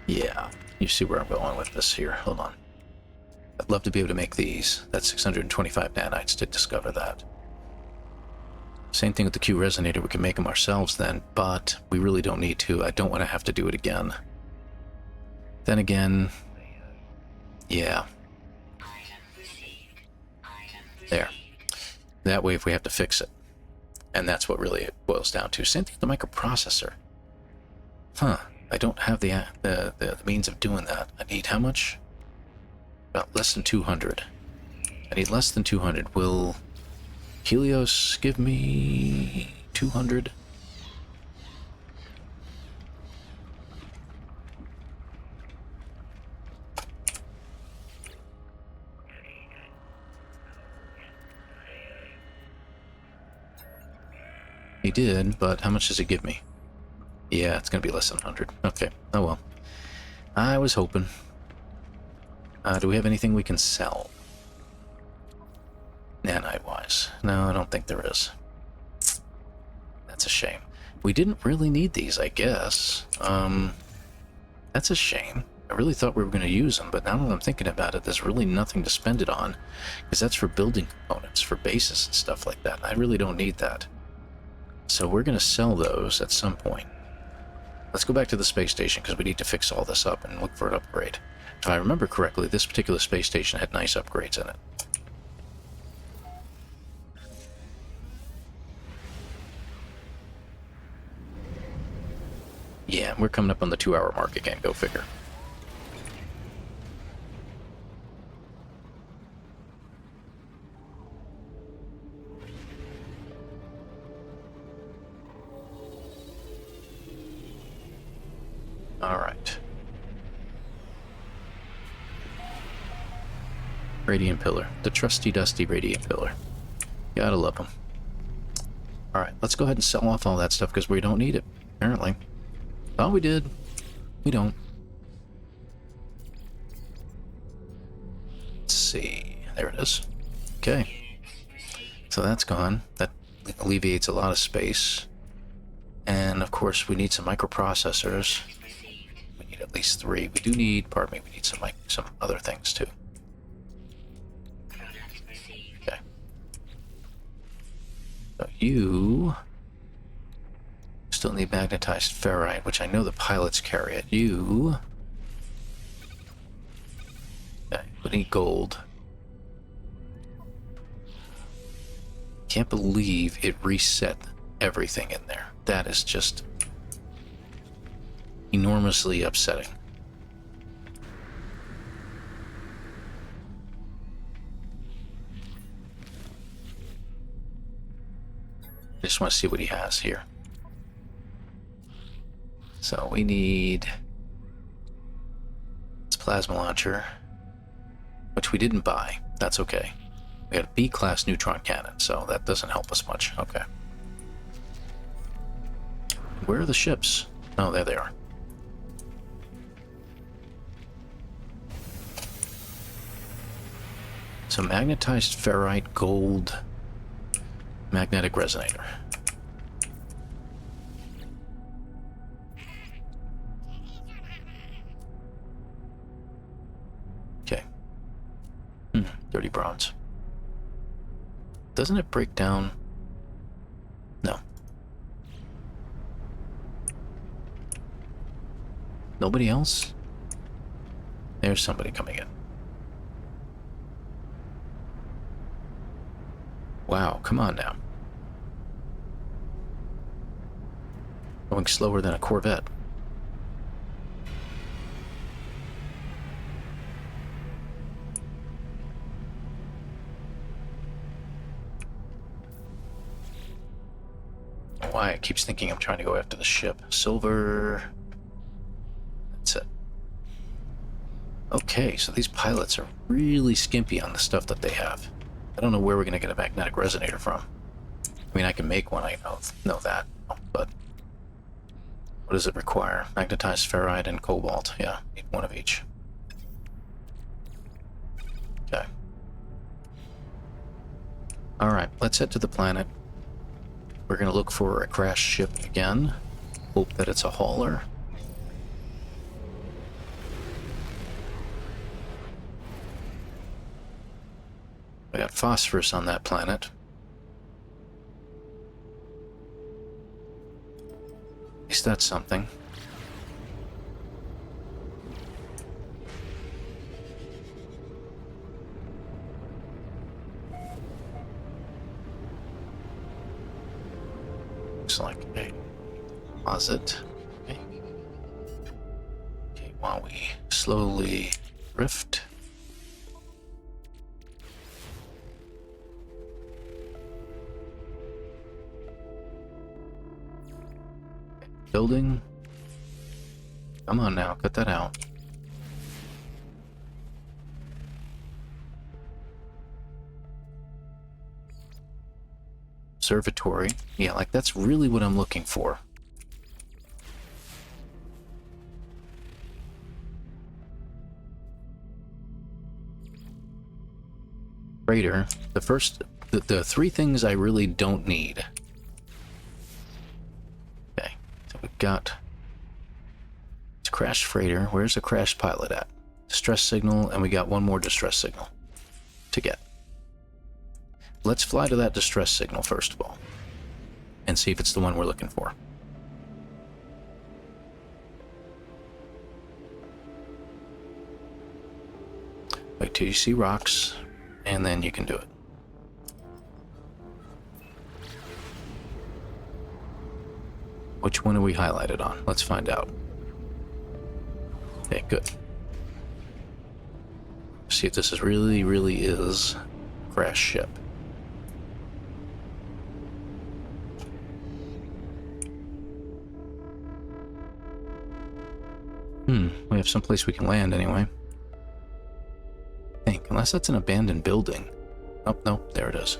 Yeah, you see where I'm going with this here. Hold on. I'd love to be able to make these. That's 625 nanites to discover that. Same thing with the Q resonator. We can make them ourselves then, but we really don't need to. I don't want to have to do it again. Then again, yeah. There. That way if we have to fix it. And that's what really it boils down to. Same thing with the microprocessor. Huh. I don't have the means of doing that. I need how much? About less than 200. I need less than 200. Will Helios give me 200? He did, but how much does it give me? Yeah, it's going to be less than 100. Okay, oh well. I was hoping. Do we have anything we can sell? Nanite-wise. No, I don't think there is. That's a shame. We didn't really need these, I guess. That's a shame. I really thought we were going to use them, but now that I'm thinking about it, there's really nothing to spend it on. Because that's for building components, for bases and stuff like that. I really don't need that. So we're going to sell those at some point. Let's go back to the space station because we need to fix all this up and look for an upgrade. If I remember correctly, this particular space station had nice upgrades in it. Yeah, we're coming up on the 2-hour mark again, go figure. Alright. Radiant Pillar. The trusty dusty Radiant Pillar. Gotta love them. Alright, let's go ahead and sell off all that stuff because we don't need it, apparently. Thought we did. We don't. Let's see. There it is. Okay. So that's gone. That alleviates a lot of space. And of course we need some microprocessors. We need at least 3. We do need, pardon me, we need some other things too. Okay. So you still need magnetized ferrite, which I know the pilots carry it. You... Okay, we need gold. Can't believe it reset everything in there. That is just enormously upsetting. I just want to see what he has here. So we need this plasma launcher, which we didn't buy. That's okay. We got a B-class neutron cannon, so that doesn't help us much. Okay. Where are the ships? Oh, there they are. So magnetized ferrite, gold, magnetic resonator. Okay. Dirty bronze. Doesn't it break down? No. Nobody else? There's somebody coming in. Wow, come on now. Going slower than a Corvette. Why? It keeps thinking I'm trying to go after the ship. Silver. That's it. Okay, so these pilots are really skimpy on the stuff that they have. I don't know where we're going to get a magnetic resonator from. I mean, I can make one, I know that, but what does it require? Magnetized ferrite and cobalt. Yeah, need one of each. Okay. Alright, let's head to the planet. We're going to look for a crashed ship again. Hope that it's a hauler. We got phosphorus on that planet. At least that's something. Looks like a closet. Okay. Okay, while we slowly drift. Building. Come on now, cut that out. Observatory. Yeah, like that's really what I'm looking for. Freighter. The three things I really don't need. Okay, so we've got it's crashed freighter. Where's the crashed pilot at? Distress signal, and we got one more distress signal to get. Let's fly to that distress signal first of all, and see if it's the one we're looking for. Wait till you see rocks, and then you can do it. Which one are we highlighted on? Let's find out. Okay, good. See if this is really is a crash ship. We have someplace we can land anyway. I think, unless that's an abandoned building. Oh, no, there it is.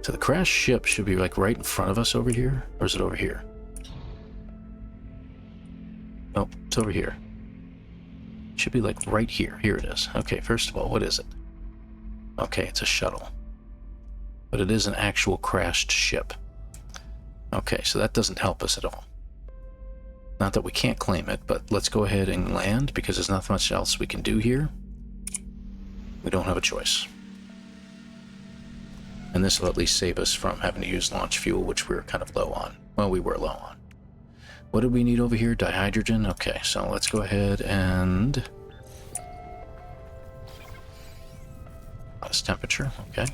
So the crashed ship should be like right in front of us over here, or is it over here? Oh, it's over here. It should be like right here. Here it is. Okay, first of all, what is it? Okay, it's a shuttle. But it is an actual crashed ship. Okay, so that doesn't help us at all. Not that we can't claim it, but let's go ahead and land because there's not much else we can do here. We don't have a choice. And this will at least save us from having to use launch fuel, which we were kind of low on. Well, we were low on. What do we need over here? Dihydrogen? Okay, so let's go ahead and... Less temperature, okay.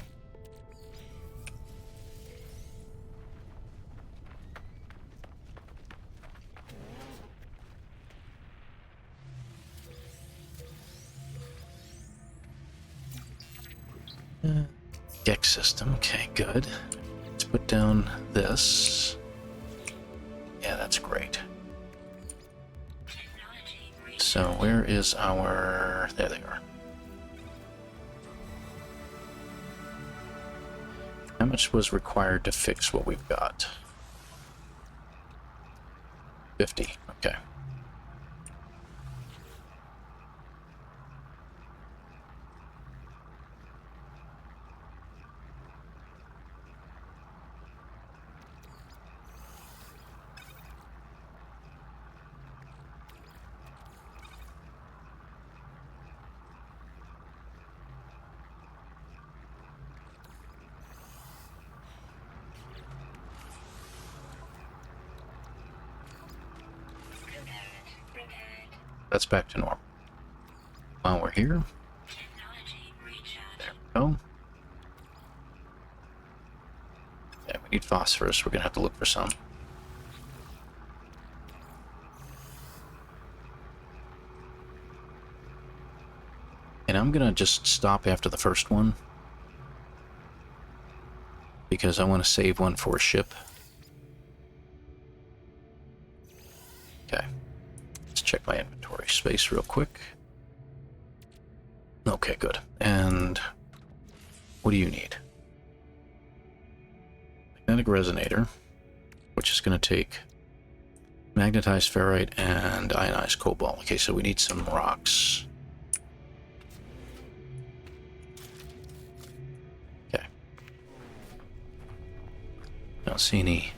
Deck system, okay, good. Let's put down this. Yeah, that's great. So where is our... There they are. How much was required to fix what we've got? 50. Okay. That's back to normal. While we're here, there we go. Yeah, we need phosphorus. We're gonna have to look for some. And I'm gonna just stop after the first one, because I want to save one for a ship. Okay. Let's check my inventory space real quick. Okay, good. And what do you need? Magnetic resonator, which is going to take magnetized ferrite and ionized cobalt. Okay, so we need some rocks. Okay. Don't see any.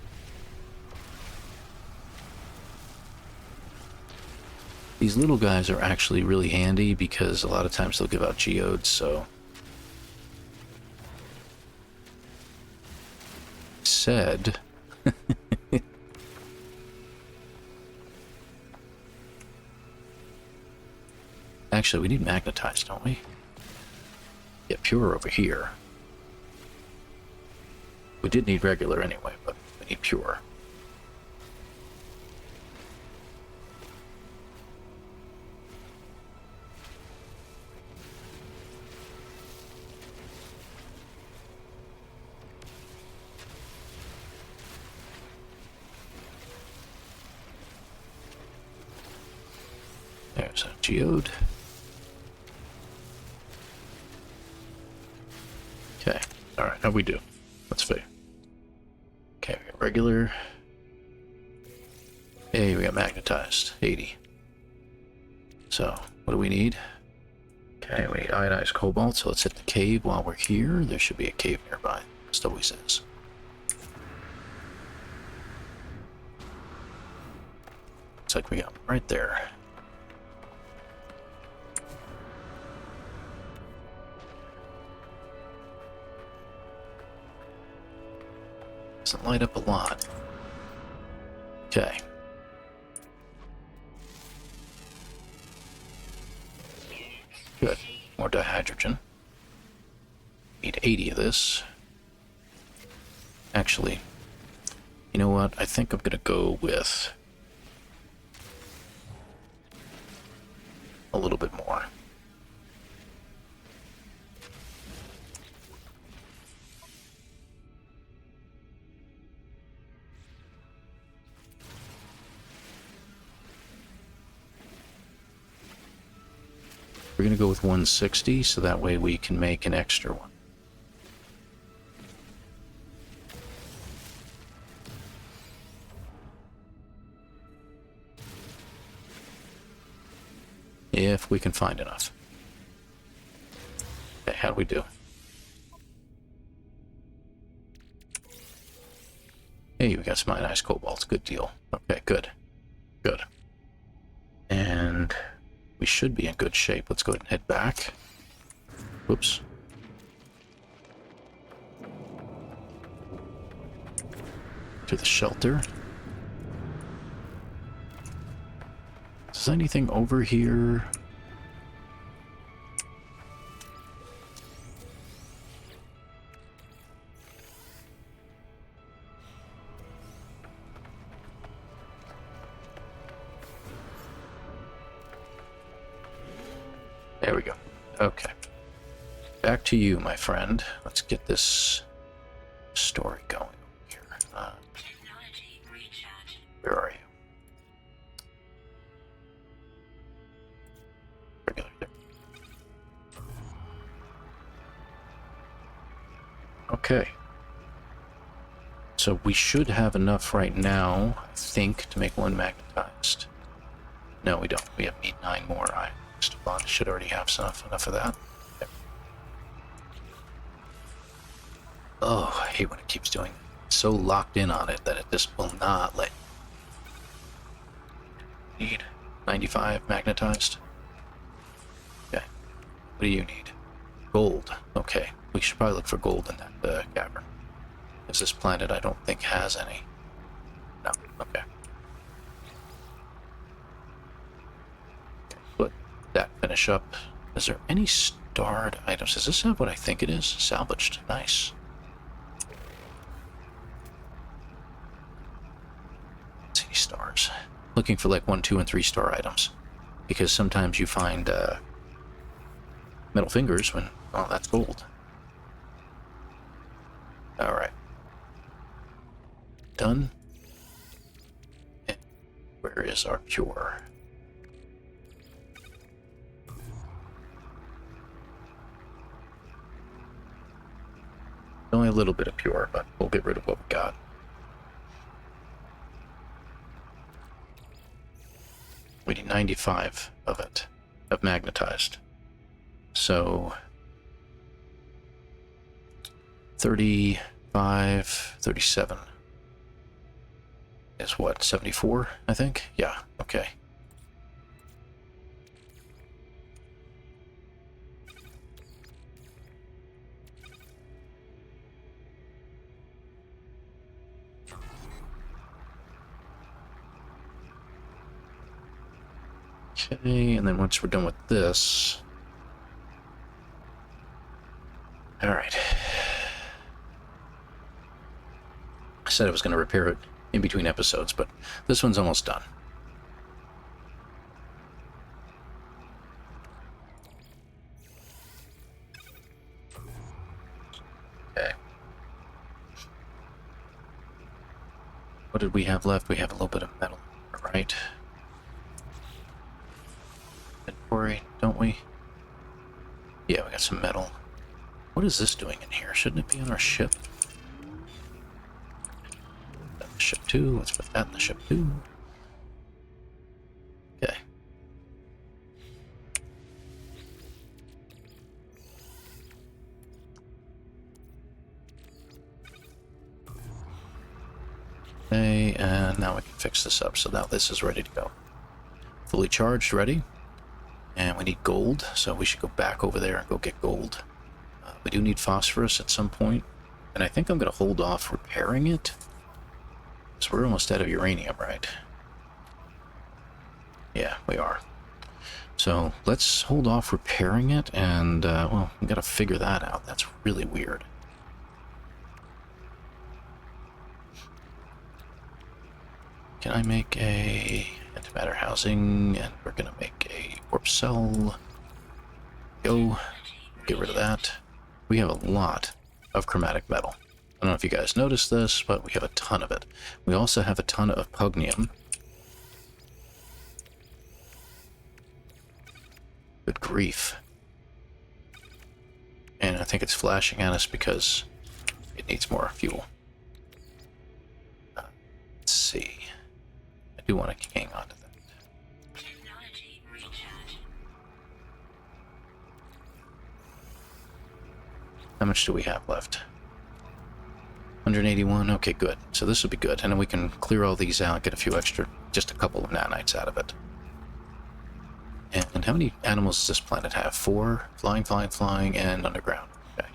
These little guys are actually really handy because a lot of times they'll give out geodes, so... Said... Actually, we need magnetized, don't we? Yeah, pure over here. We did need regular anyway, but we need pure. There's a geode. Okay. Alright, how we do? Let's see. Okay, we got regular. Hey, we got magnetized. 80. So, what do we need? Okay, we need ionized cobalt, so let's hit the cave while we're here. There should be a cave nearby. Just always is. Looks like we got one right there. Doesn't light up a lot. Okay. Good. More dihydrogen. Need 80 of this. Actually, you know what? I think I'm gonna go with a little bit more. We're going to go with 160, so that way we can make an extra one. If we can find enough. Okay, how do we do? Hey, we got some ionized cobalt. Good deal. Okay, good. Good. And... we should be in good shape. Let's go ahead and head back. Whoops. To the shelter. Is there anything over here? There we go. Okay. Back to you, my friend. Let's get this story going here. Where are you? Okay. So we should have enough right now, I think, to make one magnetized. No, we don't. We need 9 more. I should already have enough of that. Okay. Oh, I hate when it keeps doing it. It's so locked in on it that it just will not let you. Need 95 magnetized. Okay. What do you need? Gold. Okay. We should probably look for gold in that cavern. Because this planet I don't think has any. No. Okay. Let that finish up. Is there any starred items? Does this have what I think it is? Salvaged. Nice. Let's see, stars. Looking for like 1, 2, and 3 star items. Because sometimes you find metal fingers when, oh, that's gold. Alright. Done. And where is our pure? Only a little bit of pure, but we'll get rid of what we got. We need 95 of it, of magnetized. So 35, 37 is what, 74, I think? Yeah, okay. Okay, and then once we're done with this... Alright. I said I was going to repair it in between episodes, but this one's almost done. Okay. What did we have left? We have a little bit of metal, right? Inventory, don't we? Yeah, we got some metal. What is this doing in here? Shouldn't it be on our ship? Ship 2, let's put that in the ship 2. Okay. Okay, and now we can fix this up, so now this is ready to go. Fully charged, ready. And we need gold, so we should go back over there and go get gold. We do need phosphorus at some point, and I think I'm going to hold off repairing it. So we're almost out of uranium, right? Yeah, we are. So let's hold off repairing it, and, well, we got to figure that out. That's really weird. Can I make a antimatter housing? And we're going to make a warp cell. Go. Get rid of that. We have a lot of chromatic metal. I don't know if you guys noticed this, but we have a ton of it. We also have a ton of pugnium. Good grief. And I think it's flashing at us because it needs more fuel. Let's see. I do want to hang on to that. Technology recharge. How much do we have left? 181. Okay, good. So this will be good. And then we can clear all these out, get a few extra, just a couple of nanites out of it. And how many animals does this planet have? 4? Flying, flying, flying, and underground. Okay.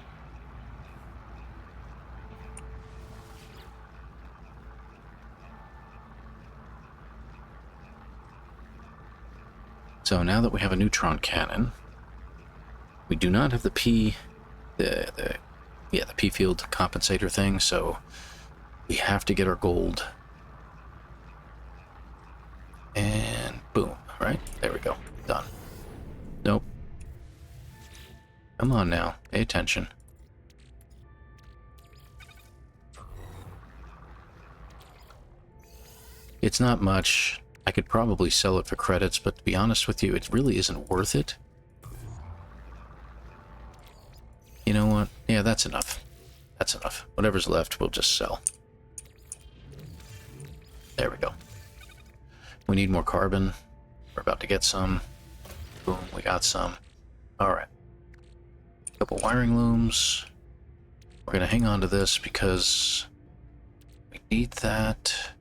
So now that we have a neutron cannon, we do not have the P field compensator thing, so we have to get our gold. And boom, right? There we go. Done. Nope. Come on now. Pay attention. It's not much. I could probably sell it for credits, but to be honest with you, it really isn't worth it. You know what? Yeah, that's enough. That's enough. Whatever's left, we'll just sell. There we go. We need more carbon. We're about to get some. Boom, we got some. Alright. A couple wiring looms. We're going to hang on to this because we need that.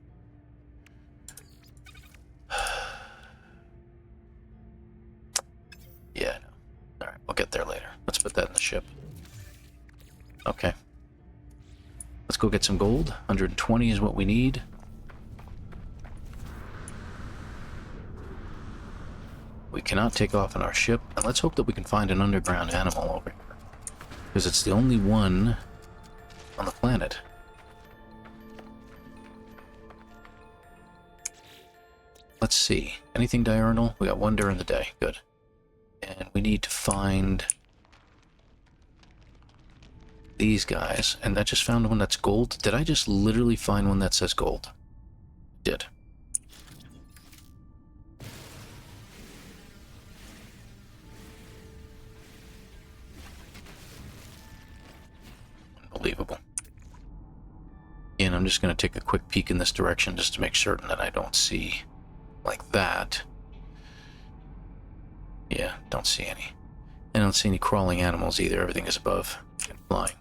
Yeah, no. Alright, we'll get there later. Let's put that in the ship. Okay. Let's go get some gold. 120 is what we need. We cannot take off in our ship, and let's hope that we can find an underground animal over here. Because it's the only one on the planet. Let's see. Anything diurnal? We got one during the day. Good. And we need to find these guys. And I just found one that's gold. Did I just literally find one that says gold? Did. Unbelievable. And I'm just going to take a quick peek in this direction just to make certain that I don't see like that. Yeah, don't see any. I don't see any crawling animals either. Everything is above and flying.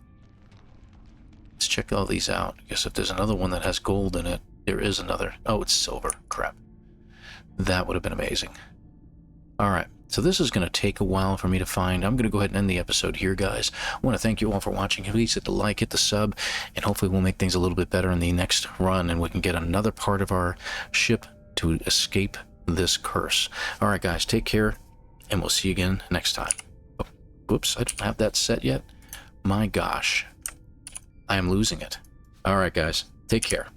Let's check all these out. I guess if there's another one that has gold in it, there is another. Oh, it's silver. Crap. That would have been amazing. Alright, so this is going to take a while for me to find. I'm going to go ahead and end the episode here, guys. I want to thank you all for watching. Please hit the like, hit the sub, and hopefully we'll make things a little bit better in the next run, and we can get another part of our ship to escape this curse. Alright, guys, take care, and we'll see you again next time. Oh, whoops, I don't have that set yet. My gosh. I am losing it. Alright, guys, take care.